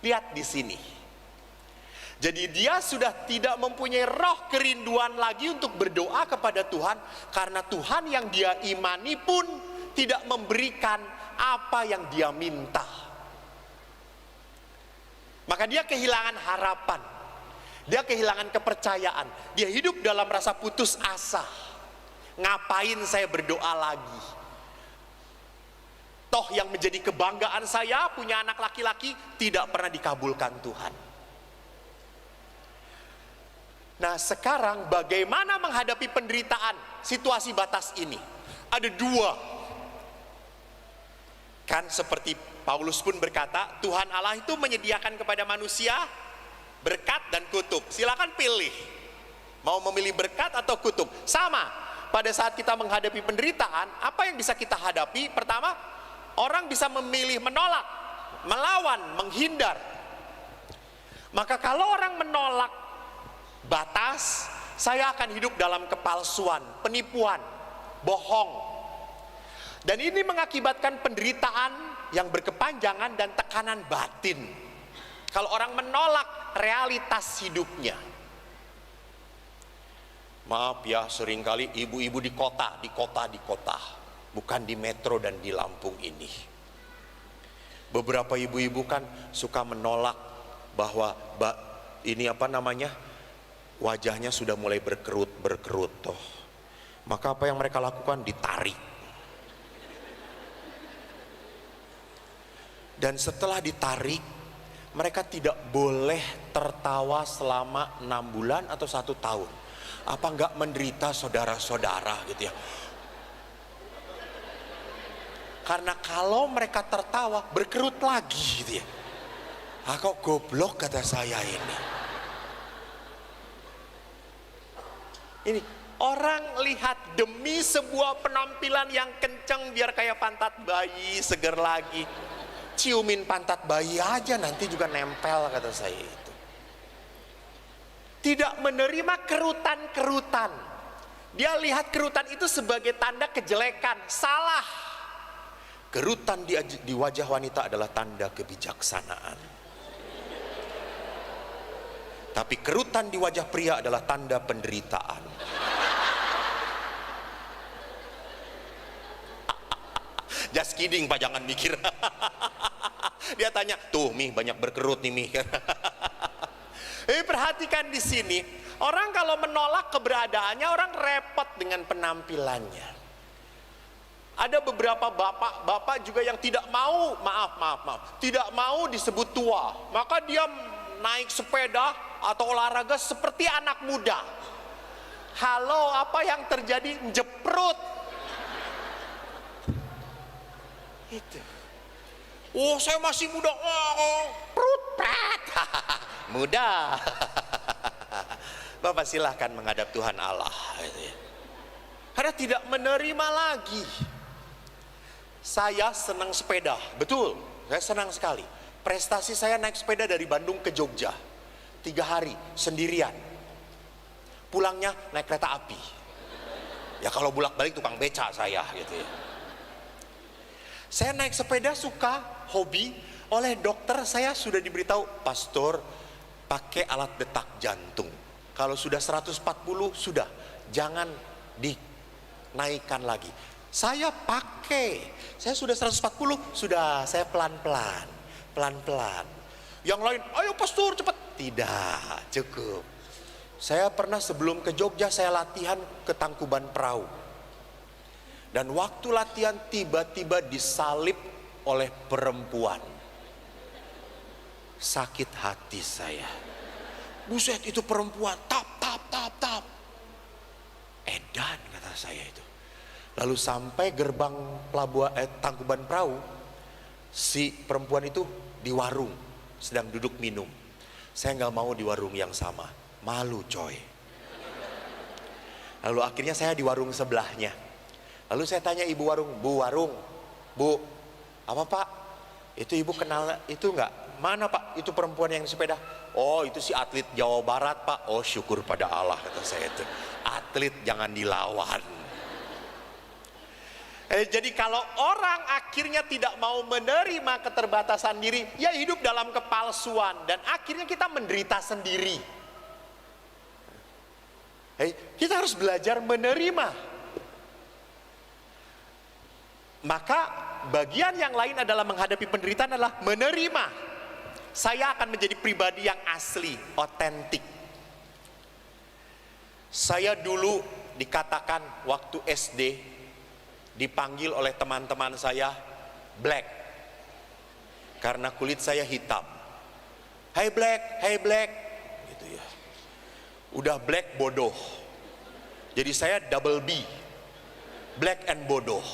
Lihat di sini. Jadi dia sudah tidak mempunyai roh kerinduan lagi untuk berdoa kepada Tuhan, karena Tuhan yang dia imani pun tidak memberikan apa yang dia minta. Maka dia kehilangan harapan, dia kehilangan kepercayaan, dia hidup dalam rasa putus asa. Ngapain saya berdoa lagi? Toh yang menjadi kebanggaan saya punya anak laki-laki tidak pernah dikabulkan Tuhan. Nah, sekarang bagaimana menghadapi penderitaan situasi batas ini? Ada 2. Kan seperti Paulus pun berkata, Tuhan Allah itu menyediakan kepada manusia berkat dan kutuk. Silakan pilih. Mau memilih berkat atau kutuk? Sama. Pada saat kita menghadapi penderitaan, apa yang bisa kita hadapi? Pertama, orang bisa memilih menolak, melawan, menghindar. Maka kalau orang menolak batas, saya akan hidup dalam kepalsuan, penipuan, bohong. Dan ini mengakibatkan penderitaan yang berkepanjangan dan tekanan batin. Kalau orang menolak realitas hidupnya. Maaf ya, seringkali ibu-ibu di kota, bukan di metro dan di Lampung ini. Beberapa ibu-ibu kan suka menolak bahwa wajahnya sudah mulai berkerut toh. Maka apa yang mereka lakukan? Ditarik. Dan setelah ditarik, mereka tidak boleh tertawa selama 6 bulan atau 1 tahun. Apa enggak menderita saudara-saudara gitu ya? Karena kalau mereka tertawa, berkerut lagi gitu ya. Ah, kok goblok kata saya ini. Ini orang lihat demi sebuah penampilan yang kenceng biar kayak pantat bayi, seger lagi. Ciumin pantat bayi aja nanti juga nempel kata saya itu. Tidak menerima kerutan-kerutan. Dia lihat kerutan itu sebagai tanda kejelekan. Salah. Kerutan di wajah wanita adalah tanda kebijaksanaan. Tapi kerutan di wajah pria adalah tanda penderitaan. Just kidding Pak, jangan mikir. Dia tanya, tuh Mi banyak berkerut nih Mi. Perhatikan di sini, orang kalau menolak keberadaannya, orang repot dengan penampilannya. Ada beberapa bapak juga yang tidak mau, tidak mau disebut tua. Maka dia naik sepeda atau olahraga seperti anak muda. Halo, apa yang terjadi? Jeprut. Itu. Oh, saya masih muda. Prut, prat. Muda. Bapak silahkan menghadap Tuhan Allah. Karena tidak menerima lagi. Saya senang sepeda, betul, saya senang sekali. Prestasi saya naik sepeda dari Bandung ke Jogja 3 hari sendirian. Pulangnya naik kereta api. Ya kalau bolak-balik tukang beca saya gitu ya. Saya naik sepeda suka, hobi. Oleh dokter saya sudah diberitahu, pastor pakai alat detak jantung. Kalau sudah 140 sudah, jangan dinaikkan lagi. Saya pakai, saya sudah 140, sudah saya pelan-pelan. Yang lain, ayo pastor cepat. Tidak, cukup. Saya pernah sebelum ke Jogja, saya latihan ke Tangkuban Perahu. Dan waktu latihan tiba-tiba disalib oleh perempuan. Sakit hati saya. Buset, itu perempuan, tap. Edan kata saya itu. Lalu sampai gerbang Tangkuban Perahu, si perempuan itu di warung sedang duduk minum. Saya nggak mau di warung yang sama, malu coy. Lalu akhirnya saya di warung sebelahnya. Lalu saya tanya ibu warung, bu, apa Pak? Itu ibu kenal itu nggak? Mana Pak? Itu perempuan yang sepeda. Oh, itu si atlet Jawa Barat Pak. Oh, syukur pada Allah kata saya itu. Atlet jangan dilawan. Jadi kalau orang akhirnya tidak mau menerima keterbatasan diri, ya hidup dalam kepalsuan dan akhirnya kita menderita sendiri. Kita harus belajar menerima. Maka bagian yang lain adalah menghadapi penderitaan adalah menerima. Saya akan menjadi pribadi yang asli, otentik. Saya dulu dikatakan waktu SD dipanggil oleh teman-teman saya black karena kulit saya hitam. Hey black gitu ya. Udah black bodoh. Jadi saya double B. Black and bodoh.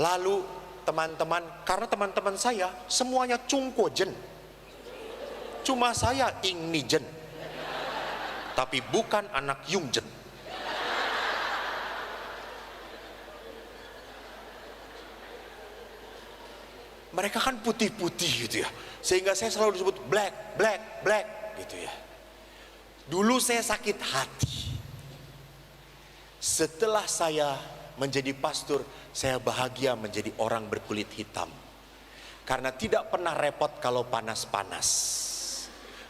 Lalu teman-teman, karena teman-teman saya semuanya cungkojen. Cuma saya ingnijen. Tapi bukan anak Yungjen. Mereka kan putih-putih gitu ya. Sehingga saya selalu disebut black gitu ya. Dulu saya sakit hati. Setelah saya menjadi pastor, saya bahagia menjadi orang berkulit hitam. Karena tidak pernah repot kalau panas-panas.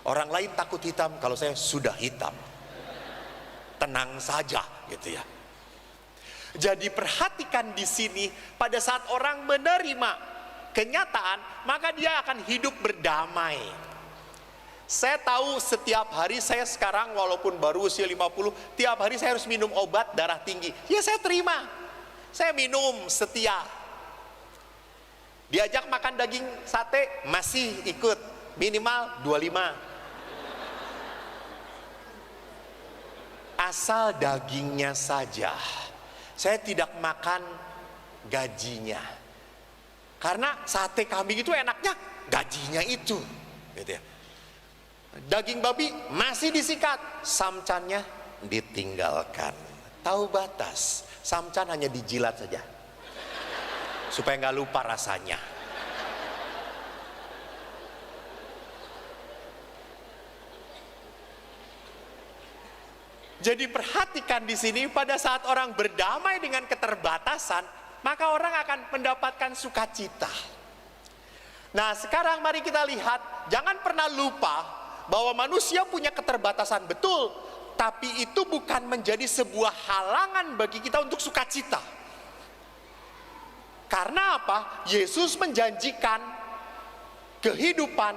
Orang lain takut hitam, kalau saya sudah hitam. Tenang saja gitu ya. Jadi perhatikan di sini, pada saat orang menerima kenyataan, maka dia akan hidup berdamai. Saya tahu setiap hari saya sekarang walaupun baru usia 50, tiap hari saya harus minum obat darah tinggi. Ya saya terima. Saya minum setia. Diajak makan daging sate, masih ikut. Minimal 25. Asal dagingnya saja. saya tidak makan gajinya. Karena sate kambing itu enaknya gajinya itu, gitu ya. Daging babi masih disikat, samcannya ditinggalkan. Tahu batas, samcan hanya dijilat saja supaya nggak lupa rasanya. Jadi perhatikan di sini, pada saat orang berdamai dengan keterbatasan, maka orang akan mendapatkan sukacita. Nah, sekarang mari kita lihat, jangan pernah lupa bahwa manusia punya keterbatasan, betul, tapi itu bukan menjadi sebuah halangan bagi kita untuk sukacita. Karena apa? Yesus menjanjikan kehidupan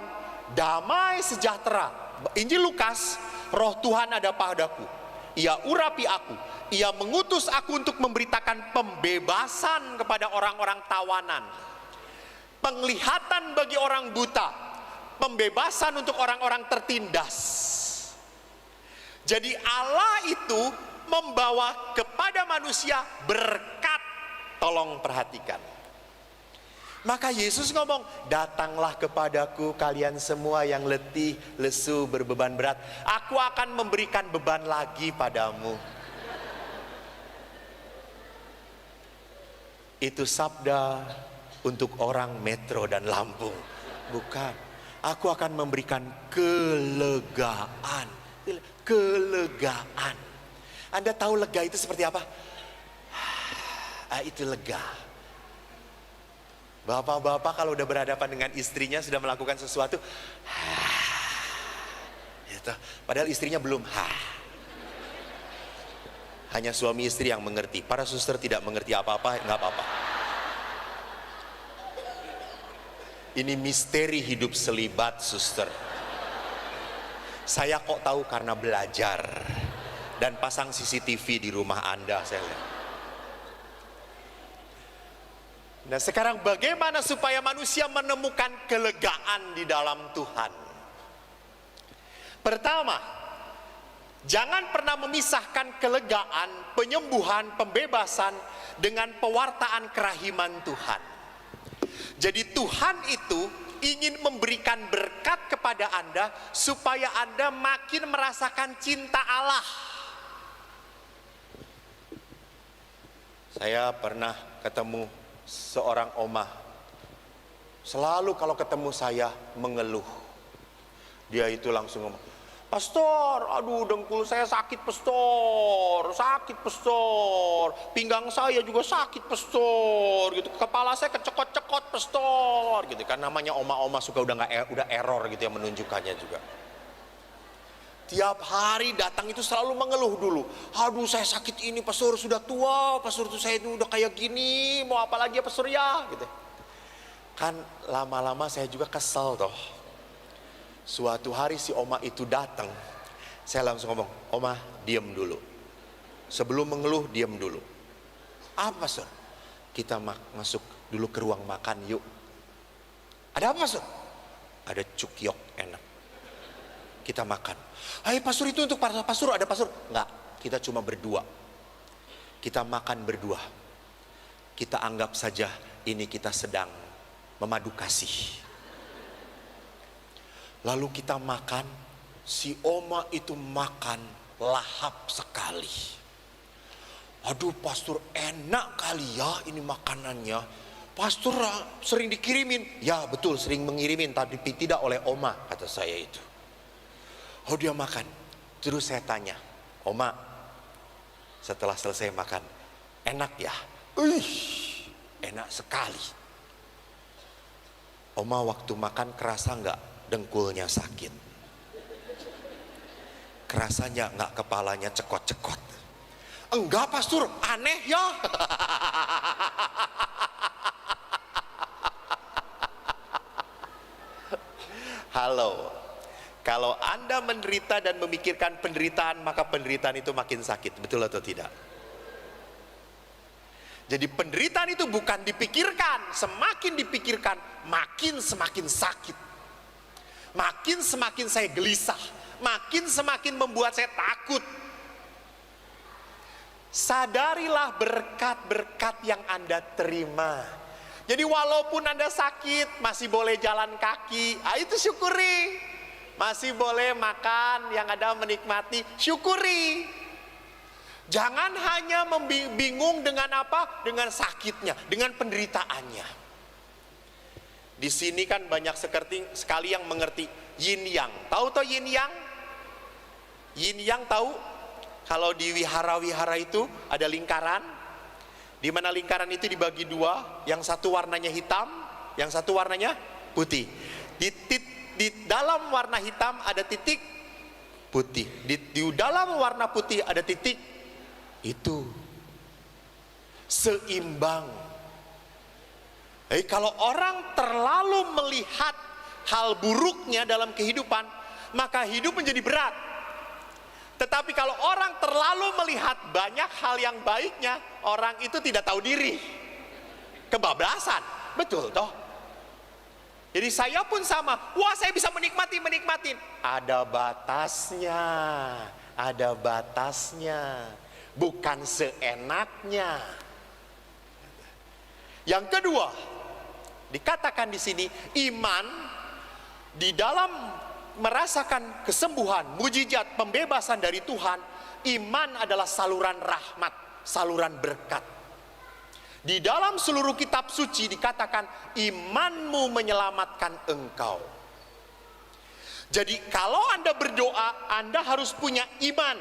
damai sejahtera. Injil Lukas, Roh Tuhan ada padaku, Ia urapi aku, Ia mengutus aku untuk memberitakan pembebasan kepada orang-orang tawanan, penglihatan bagi orang buta, pembebasan untuk orang-orang tertindas. Jadi Allah itu membawa kepada manusia berkat. Tolong perhatikan. Maka Yesus ngomong, datanglah kepadaku kalian semua yang letih, lesu, berbeban berat. Aku akan memberikan beban lagi padamu. Itu sabda untuk orang Metro dan Lampung. Bukan. Aku akan memberikan kelegaan. Kelegaan. Anda tahu lega itu seperti apa? Itu lega. Bapak-bapak kalau udah berhadapan dengan istrinya sudah melakukan sesuatu, gitu. Padahal istrinya belum. Hanya suami istri yang mengerti. Para suster tidak mengerti apa-apa, nggak apa-apa. Ini misteri hidup selibat, suster. Saya kok tahu karena belajar dan pasang CCTV di rumah Anda, saya lihat. Nah, sekarang bagaimana supaya manusia menemukan kelegaan di dalam Tuhan? Pertama, jangan pernah memisahkan kelegaan, penyembuhan, pembebasan dengan pewartaan kerahiman Tuhan. Jadi Tuhan itu ingin memberikan berkat kepada Anda supaya Anda makin merasakan cinta Allah. Saya pernah ketemu seorang omah. Selalu kalau ketemu saya mengeluh. Dia itu langsung ngomong, pastor, aduh dengkul saya sakit pastor, pinggang saya juga sakit pastor, gitu, kepala saya kecekot-cekot pastor, gitu kan. Namanya oma-oma suka udah error gitu ya menunjukkannya juga. Tiap hari datang itu selalu mengeluh dulu. Aduh saya sakit ini pastor, sudah tua pastor, tuh saya itu udah kayak gini, mau apa lagi ya pastor ya, gitu. Kan lama-lama saya juga kesel toh. Suatu hari si oma itu datang, saya langsung ngomong, oma diam dulu. Sebelum mengeluh diam dulu. Apa pastor? Kita masuk dulu ke ruang makan yuk. Ada apa pastor? Ada cukyok enak. Kita makan. Hai pastor, itu untuk para pastor, ada pastor? Enggak, kita cuma berdua. Kita makan berdua. Kita anggap saja ini kita sedang memadu kasih. Lalu kita makan, si oma itu makan lahap sekali. Aduh pastor, enak kali ya ini makanannya. Pastor sering dikirimin. Ya betul, sering mengirimin, tapi tidak oleh oma, kata saya itu. Oh dia makan. Terus saya tanya, oma setelah selesai makan, enak ya? Enak sekali. Oma waktu makan kerasa nggak dengkulnya sakit? Kerasanya nggak kepalanya cekot-cekot? Enggak pastor, aneh ya. Halo, kalau Anda menderita dan memikirkan penderitaan, maka penderitaan itu makin sakit, betul atau tidak? Jadi penderitaan itu bukan dipikirkan, semakin dipikirkan makin semakin sakit. Makin semakin saya gelisah, makin semakin membuat saya takut. Sadarilah berkat-berkat yang Anda terima. Jadi walaupun Anda sakit, masih boleh jalan kaki, itu syukuri. Masih boleh makan, yang ada menikmati, syukuri. Jangan hanya bingung dengan apa? Dengan sakitnya, dengan penderitaannya. Di sini kan banyak sekali yang mengerti yin yang. Tahu toh yin yang? Yin yang tahu? Kalau di wihara-wihara itu ada lingkaran, di mana lingkaran itu dibagi dua, yang satu warnanya hitam, yang satu warnanya putih. Di dalam warna hitam ada titik putih, di dalam warna putih ada titik, itu seimbang. Kalau orang terlalu melihat hal buruknya dalam kehidupan, maka hidup menjadi berat. Tetapi kalau orang terlalu melihat banyak hal yang baiknya, orang itu tidak tahu diri. Kebablasan, betul toh? Jadi saya pun sama, wah saya bisa menikmatin. Ada batasnya, ada batasnya. Bukan seenaknya. Yang kedua, dikatakan di sini, iman di dalam merasakan kesembuhan, mujizat, pembebasan dari Tuhan, iman adalah saluran rahmat, saluran berkat. Di dalam seluruh kitab suci dikatakan imanmu menyelamatkan engkau. Jadi kalau Anda berdoa, Anda harus punya iman.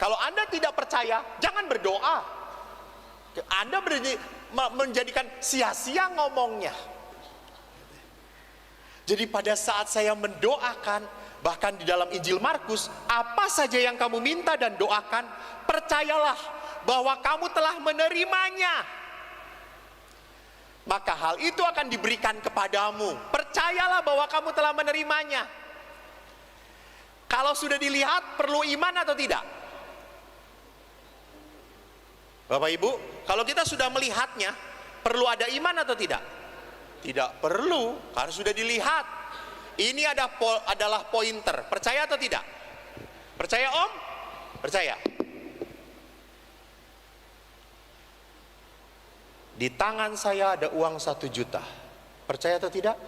Kalau Anda tidak percaya, jangan berdoa. Anda menjadikan sia-sia ngomongnya. Jadi pada saat saya mendoakan, bahkan di dalam Injil Markus, apa saja yang kamu minta dan doakan, percayalah bahwa kamu telah menerimanya. Maka hal itu akan diberikan kepadamu. Percayalah bahwa kamu telah menerimanya. Kalau sudah dilihat, perlu iman atau tidak? Bapak Ibu, kalau kita sudah melihatnya, perlu ada iman atau tidak? Tidak perlu, karena sudah dilihat. Ini adalah pointer. Percaya atau tidak? Percaya Om? Percaya. Di tangan saya ada uang 1 juta. Percaya atau tidak?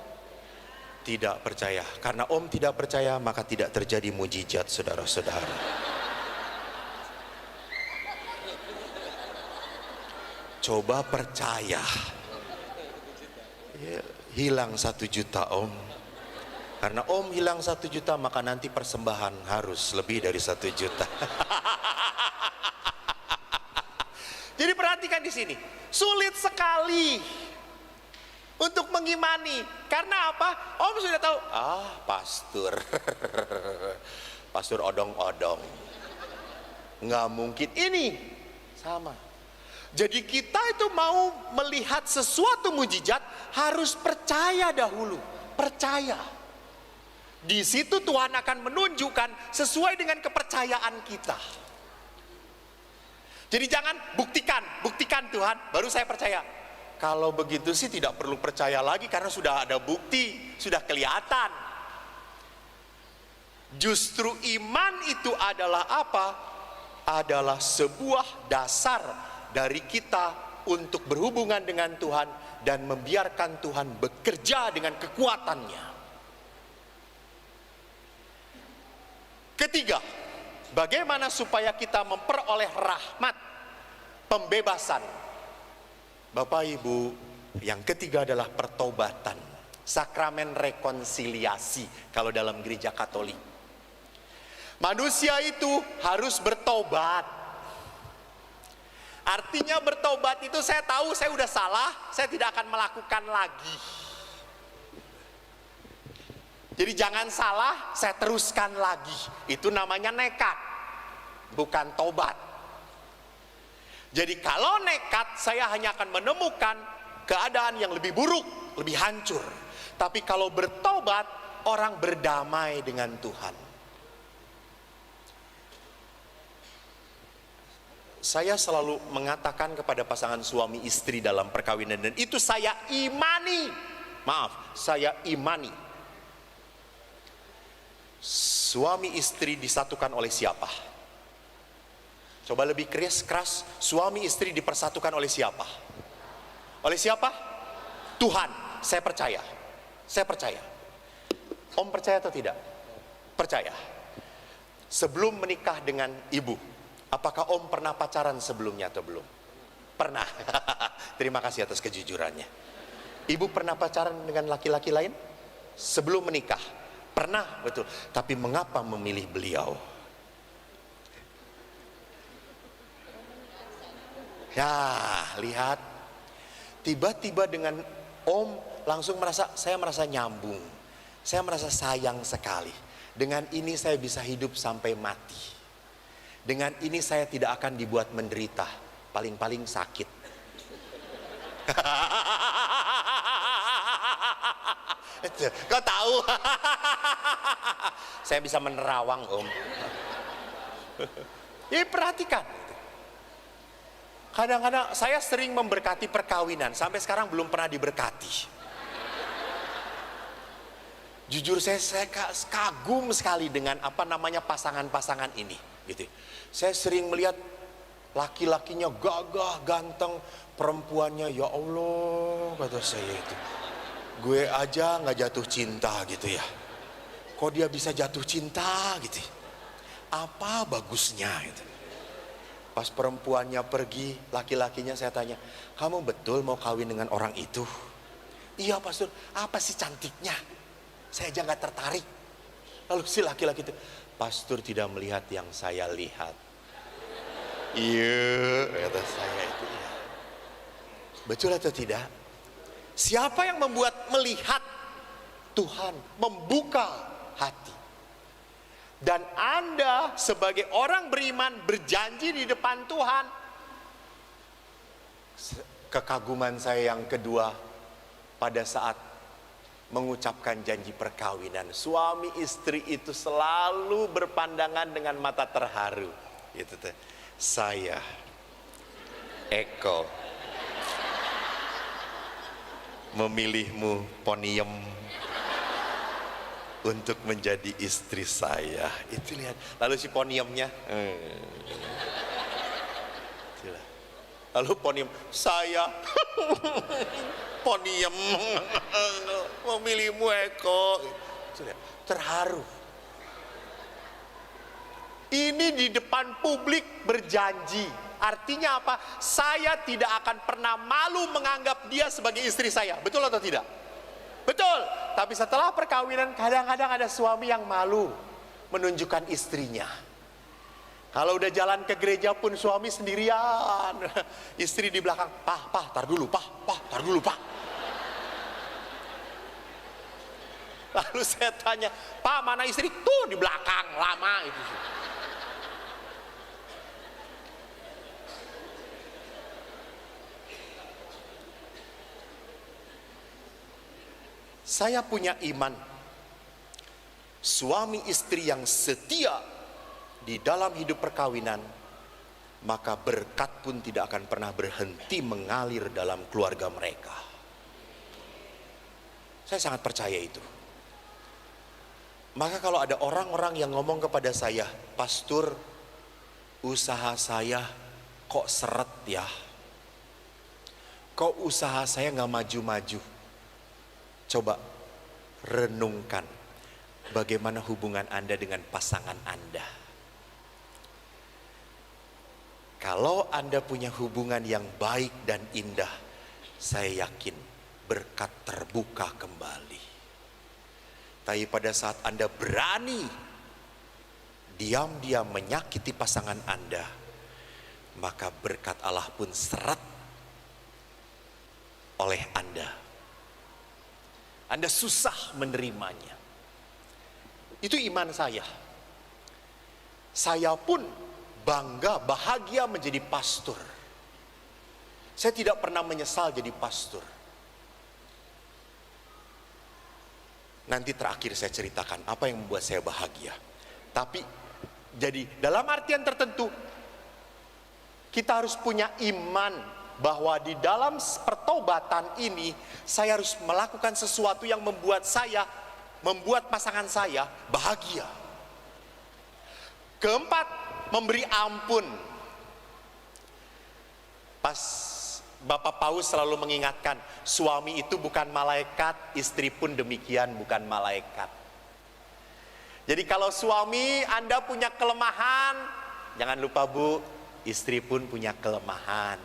Tidak percaya. Karena Om tidak percaya, maka tidak terjadi mujizat, saudara-saudara. Coba percaya. Hilang 1 juta Om. Karena Om hilang 1 juta, maka nanti persembahan harus lebih dari 1 juta. Jadi perhatikan di sini, sulit sekali untuk mengimani. Karena apa? Om sudah tahu, pastor, pastor odong-odong, nggak mungkin. Ini sama. Jadi kita itu mau melihat sesuatu mujizat, harus percaya dahulu. Percaya. Di situ Tuhan akan menunjukkan sesuai dengan kepercayaan kita. Jadi jangan buktikan Tuhan, baru saya percaya. Kalau begitu sih tidak perlu percaya lagi, karena sudah ada bukti, sudah kelihatan. Justru iman itu adalah apa? Adalah sebuah dasar dari kita untuk berhubungan dengan Tuhan dan membiarkan Tuhan bekerja dengan kekuatannya. Ketiga, bagaimana supaya kita memperoleh rahmat, pembebasan. Bapak Ibu, yang ketiga adalah pertobatan, sakramen rekonsiliasi kalau dalam gereja Katolik. Manusia itu harus bertobat. Artinya bertobat itu, saya tahu saya udah salah, saya tidak akan melakukan lagi. Jadi jangan salah, saya teruskan lagi. Itu namanya nekat, bukan tobat. Jadi kalau nekat, saya hanya akan menemukan keadaan yang lebih buruk, lebih hancur. Tapi kalau bertobat, orang berdamai dengan Tuhan. Saya selalu mengatakan kepada pasangan suami istri dalam perkawinan, dan itu saya imani. Maaf, saya imani. Suami istri disatukan oleh siapa? Coba lebih keras, suami istri dipersatukan oleh siapa? Oleh siapa? Tuhan. Saya percaya. Saya percaya. Om percaya atau tidak? Percaya. Sebelum menikah dengan ibu, apakah Om pernah pacaran sebelumnya atau belum? Pernah. Terima kasih atas kejujurannya. Ibu pernah pacaran dengan laki-laki lain? Sebelum menikah? Pernah, betul. Tapi mengapa memilih beliau? Ya, lihat. Tiba-tiba dengan Om langsung saya merasa nyambung. Saya merasa sayang sekali. Dengan ini saya bisa hidup sampai mati. Dengan ini saya tidak akan dibuat menderita. Paling-paling sakit. Kau tahu? Saya bisa menerawang, Om. Jadi perhatikan. Kadang-kadang saya sering memberkati perkawinan, sampai sekarang belum pernah diberkati. Jujur saya kagum sekali dengan pasangan-pasangan ini, gitu. Saya sering melihat laki-lakinya gagah, ganteng, perempuannya ya Allah, kata saya itu. Gue aja nggak jatuh cinta gitu ya. Kok dia bisa jatuh cinta gitu? Apa bagusnya gitu? Pas perempuannya pergi, laki-lakinya saya tanya, kamu betul mau kawin dengan orang itu? Iya pastor, apa sih cantiknya? Saya aja nggak tertarik. Lalu si laki-laki itu, pastor tidak melihat yang saya lihat. Iya, kata saya itu ya. Betul atau tidak? Siapa yang membuat melihat? Tuhan membuka hati. Dan Anda sebagai orang beriman berjanji di depan Tuhan. Kekaguman saya yang kedua pada saat mengucapkan janji perkawinan, suami istri itu selalu berpandangan dengan mata terharu. Gitu tuh. Saya Eko memilihmu Poniem untuk menjadi istri saya. Itu lihat. Lalu si Poniemnya lalu Poniem, saya Poniem memilihmu Eko. Terharu. Ini di depan publik berjanji. Artinya apa? Saya tidak akan pernah malu menganggap dia sebagai istri saya. Betul atau tidak? Betul. Tapi setelah perkawinan kadang-kadang ada suami yang malu menunjukkan istrinya. Kalau udah jalan ke gereja pun suami sendirian, istri di belakang, Pak, tar dulu, tar dulu, Pak. Lalu saya tanya, Pak, mana istri? Tuh di belakang, lama itu. Saya punya iman, suami istri yang setia di dalam hidup perkawinan, maka berkat pun tidak akan pernah berhenti mengalir dalam keluarga mereka. Saya sangat percaya itu. Maka kalau ada orang-orang yang ngomong kepada saya, Pastor, usaha saya kok seret ya, kok usaha saya gak maju-maju. Coba renungkan bagaimana hubungan Anda dengan pasangan Anda. Kalau Anda punya hubungan yang baik dan indah, saya yakin berkat terbuka kembali. Tapi pada saat Anda berani diam-diam menyakiti pasangan Anda, maka berkat Allah pun seret oleh Anda. Anda susah menerimanya. Itu iman saya. Saya pun bangga, bahagia menjadi pastor. Saya tidak pernah menyesal jadi pastor. Nanti terakhir saya ceritakan apa yang membuat saya bahagia. Tapi jadi dalam artian tertentu, kita harus punya iman bahwa di dalam pertobatan ini saya harus melakukan sesuatu yang membuat pasangan saya bahagia. Keempat, memberi ampun. Pas Bapak Paus selalu mengingatkan, suami itu bukan malaikat, istri pun demikian bukan malaikat. Jadi kalau suami Anda punya kelemahan, jangan lupa Bu, istri pun punya kelemahan.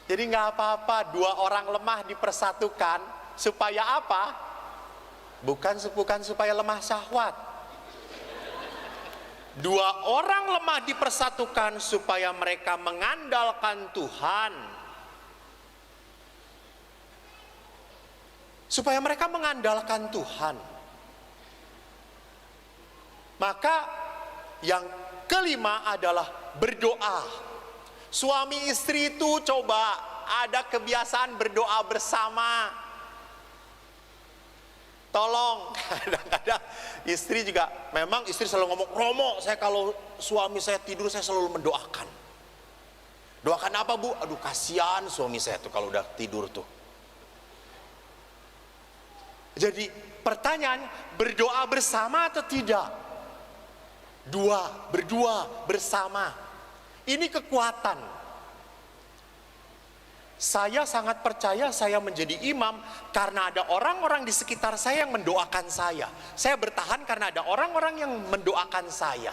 Jadi nggak apa-apa dua orang lemah dipersatukan, supaya apa? Bukan supaya lemah syahwat. Dua orang lemah dipersatukan supaya mereka mengandalkan Tuhan. Supaya mereka mengandalkan Tuhan. Maka yang kelima adalah berdoa. Suami istri itu coba ada kebiasaan berdoa bersama. Tolong, kadang-kadang istri juga, memang istri selalu ngomong, Romo, saya kalau suami saya tidur saya selalu mendoakan. Doakan apa Bu? Aduh kasihan suami saya tuh kalau udah tidur tuh. Jadi pertanyaan, berdoa bersama atau tidak? Berdua bersama. Ini kekuatan. Saya sangat percaya saya menjadi imam karena ada orang-orang di sekitar saya yang mendoakan saya. Saya bertahan karena ada orang-orang yang mendoakan saya.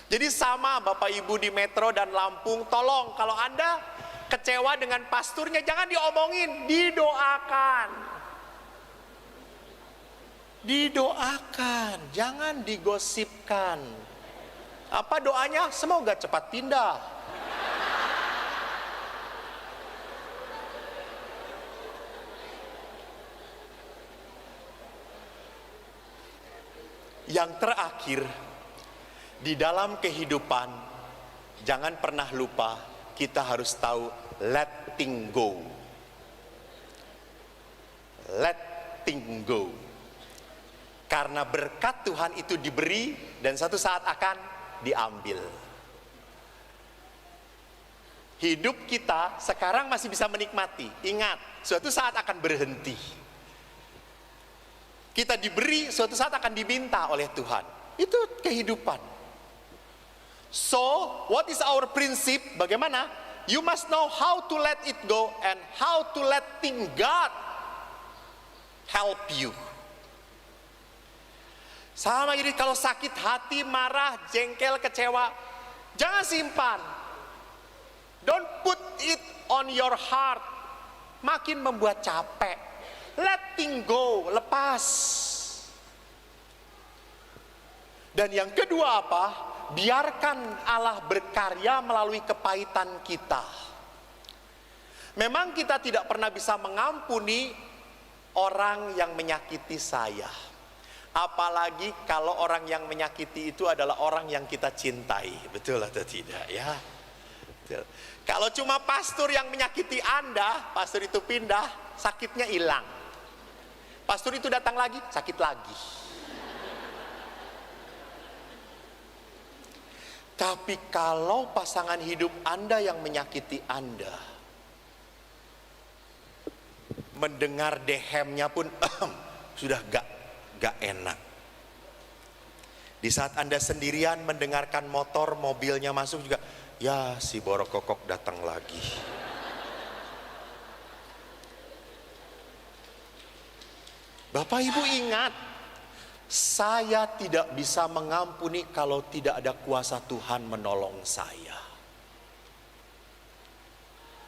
Jadi sama Bapak Ibu di Metro dan Lampung, tolong kalau Anda kecewa dengan pasturnya jangan diomongin, didoakan. Didoakan, jangan digosipkan. Apa doanya? Semoga cepat pindah. Yang terakhir, di dalam kehidupan, jangan pernah lupa kita harus tahu letting go. Letting go. Karena berkat Tuhan itu diberi dan satu saat akan diambil. Hidup kita sekarang masih bisa menikmati. Ingat, suatu saat akan berhenti. Kita diberi, suatu saat akan diminta oleh Tuhan. Itu kehidupan. So, what is our prinsip? Bagaimana? You must know how to let it go and how to letting God help you. Sama jadi kalau sakit hati, marah, jengkel, kecewa, jangan simpan. Don't put it on your heart. Makin membuat capek. Letting go, lepas. Dan yang kedua apa? Biarkan Allah berkarya melalui kepahitan kita. Memang kita tidak pernah bisa mengampuni orang yang menyakiti saya. Apalagi kalau orang yang menyakiti itu adalah orang yang kita cintai. Betul atau tidak ya? Betul. Kalau cuma pastor yang menyakiti Anda, pastor itu pindah, sakitnya hilang. Pastor itu datang lagi, sakit lagi. Tapi kalau pasangan hidup Anda yang menyakiti Anda, mendengar dehemnya pun sudah gak enak. Di saat Anda sendirian mendengarkan motor, mobilnya masuk juga, ya si borokokok datang lagi. Bapak Ibu ingat, saya tidak bisa mengampuni kalau tidak ada kuasa Tuhan menolong saya.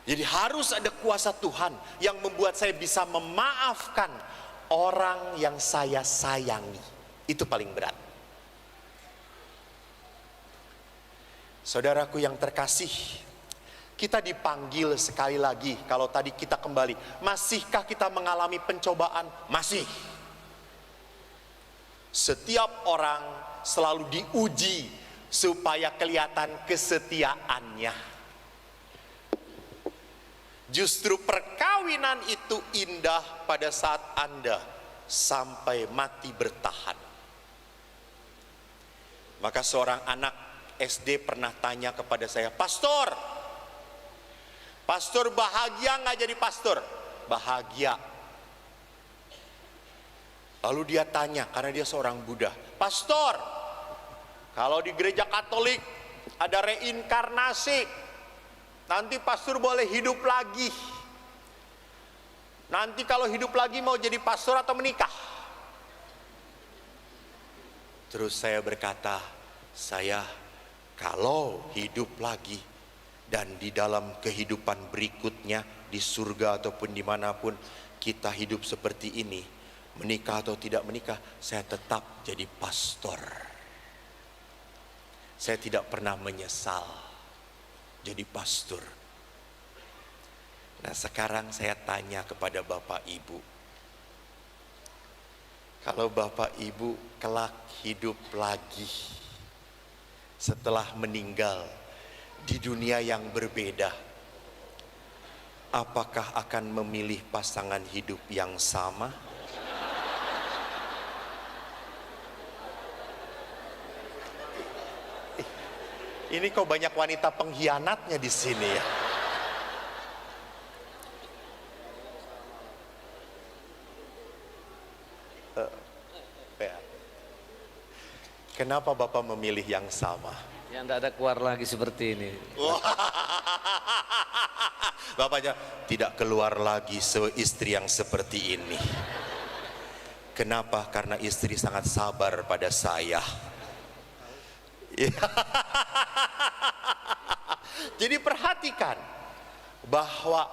Jadi harus ada kuasa Tuhan yang membuat saya bisa memaafkan orang yang saya sayangi. Itu paling berat. Saudaraku yang terkasih, kita dipanggil sekali lagi. Kalau tadi kita kembali, masihkah kita mengalami pencobaan? Masih. Setiap orang selalu diuji supaya kelihatan kesetiaannya. Justru perkawinan itu indah pada saat Anda sampai mati bertahan. Maka seorang anak SD pernah tanya kepada saya, Pastor bahagia nggak jadi pastor? Bahagia. Lalu dia tanya, karena dia seorang Buddha, Pastor, kalau di gereja Katolik ada reinkarnasi, nanti pastor boleh hidup lagi. Nanti kalau hidup lagi mau jadi pastor atau menikah? Terus saya berkata, saya kalau hidup lagi dan di dalam kehidupan berikutnya di surga ataupun dimanapun kita hidup seperti ini, menikah atau tidak menikah, saya tetap jadi pastor. Saya tidak pernah menyesal jadi pastor. Nah, sekarang saya tanya kepada Bapak Ibu, kalau Bapak Ibu kelak hidup lagi setelah meninggal di dunia yang berbeda, apakah akan memilih pasangan hidup yang sama? Ini kok banyak wanita pengkhianatnya di sini ya. Kenapa Bapak memilih yang sama? Yang tidak ada keluar lagi seperti ini. Bapaknya tidak keluar lagi istri yang seperti ini. Kenapa? Karena istri sangat sabar pada saya. Jadi perhatikan bahwa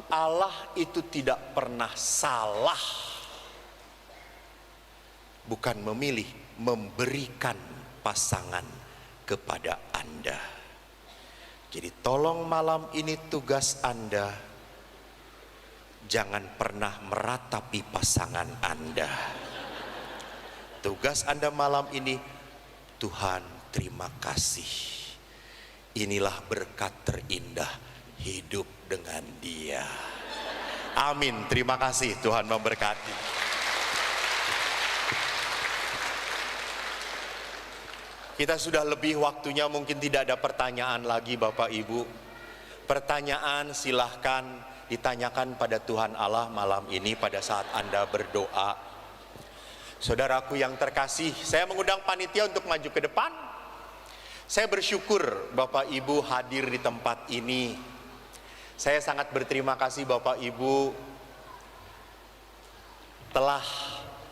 Allah itu tidak pernah salah. Bukan memilih, memberikan pasangan kepada Anda. Jadi tolong malam ini tugas Anda, jangan pernah meratapi pasangan Anda. Tugas Anda malam ini, Tuhan terima kasih, inilah berkat terindah hidup dengan Dia. Amin, terima kasih, Tuhan memberkati. Kita sudah lebih waktunya, mungkin tidak ada pertanyaan lagi Bapak Ibu. Pertanyaan silahkan ditanyakan pada Tuhan Allah malam ini pada saat Anda berdoa. Saudaraku yang terkasih, saya mengundang panitia untuk maju ke depan. Saya bersyukur Bapak Ibu hadir di tempat ini. Saya sangat berterima kasih Bapak Ibu telah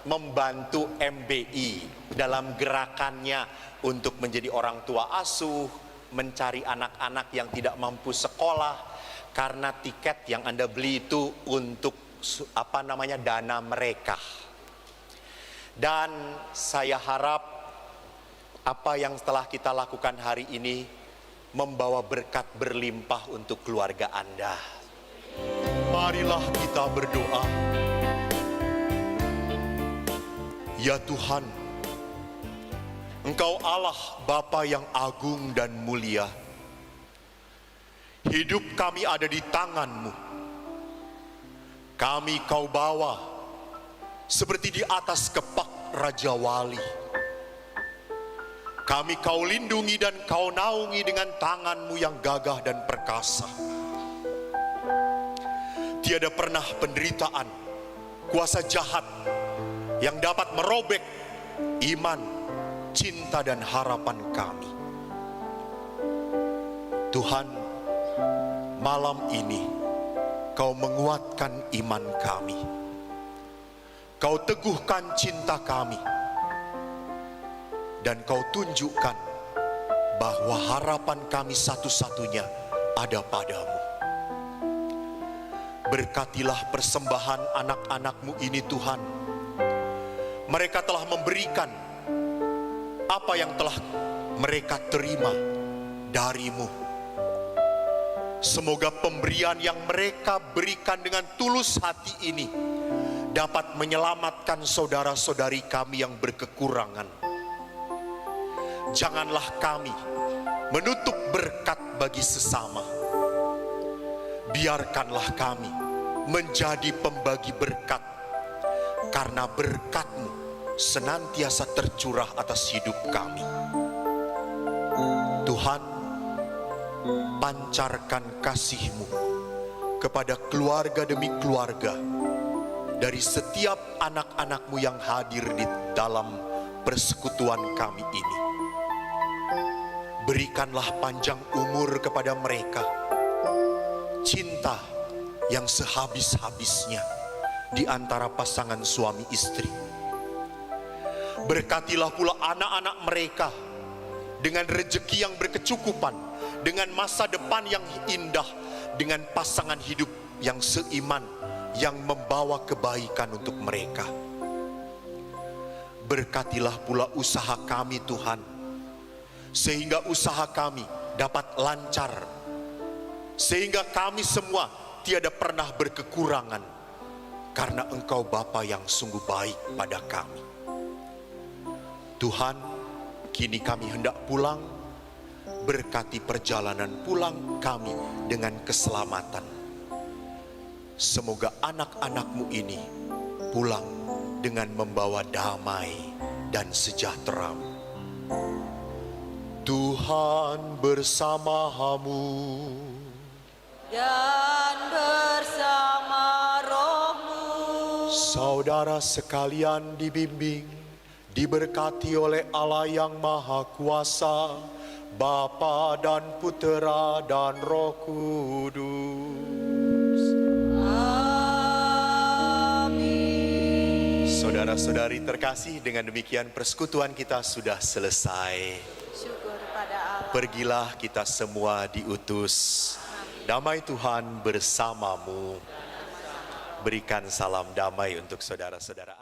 membantu MBI dalam gerakannya untuk menjadi orang tua asuh, mencari anak-anak yang tidak mampu sekolah karena tiket yang Anda beli itu untuk dana mereka. Dan saya harap apa yang telah kita lakukan hari ini membawa berkat berlimpah untuk keluarga Anda. Marilah kita berdoa. Ya Tuhan, Engkau Allah Bapa yang agung dan mulia. Hidup kami ada di tangan-Mu. Kami Kau bawa seperti di atas kepak Raja Wali. Kami Kau lindungi dan Kau naungi dengan tangan-Mu yang gagah dan perkasa. Tiada pernah penderitaan, kuasa jahat yang dapat merobek iman, cinta dan harapan kami. Tuhan, malam ini Kau menguatkan iman kami. Kau teguhkan cinta kami. Dan Kau tunjukkan bahwa harapan kami satu-satunya ada padamu. Berkatilah persembahan anak-anak-Mu ini Tuhan. Mereka telah memberikan apa yang telah mereka terima dari-Mu. Semoga pemberian yang mereka berikan dengan tulus hati ini dapat menyelamatkan saudara-saudari kami yang berkekurangan. Janganlah kami menutup berkat bagi sesama. Biarkanlah kami menjadi pembagi berkat, karena berkat-Mu senantiasa tercurah atas hidup kami. Tuhan, pancarkan kasih-Mu kepada keluarga demi keluarga dari setiap anak-anak-Mu yang hadir di dalam persekutuan kami ini. Berikanlah panjang umur kepada mereka, cinta yang sehabis-habisnya di antara pasangan suami istri. Berkatilah pula anak-anak mereka dengan rezeki yang berkecukupan, dengan masa depan yang indah, dengan pasangan hidup yang seiman, yang membawa kebaikan untuk mereka. Berkatilah pula usaha kami Tuhan, sehingga usaha kami dapat lancar, sehingga kami semua tiada pernah berkekurangan, karena Engkau Bapa yang sungguh baik pada kami. Tuhan, kini kami hendak pulang. Berkati perjalanan pulang kami dengan keselamatan. Semoga anak-anak-Mu ini pulang dengan membawa damai dan sejahtera. Tuhan bersamamu dan bersama rohmu. Saudara sekalian dibimbing, diberkati oleh Allah yang Maha Kuasa, Bapa dan Putera dan Roh Kudus. Amin. Saudara-saudari terkasih, dengan demikian persekutuan kita sudah selesai. Syukur pada Allah. Pergilah kita semua diutus. Damai Tuhan bersamamu. Berikan salam damai untuk saudara-saudara.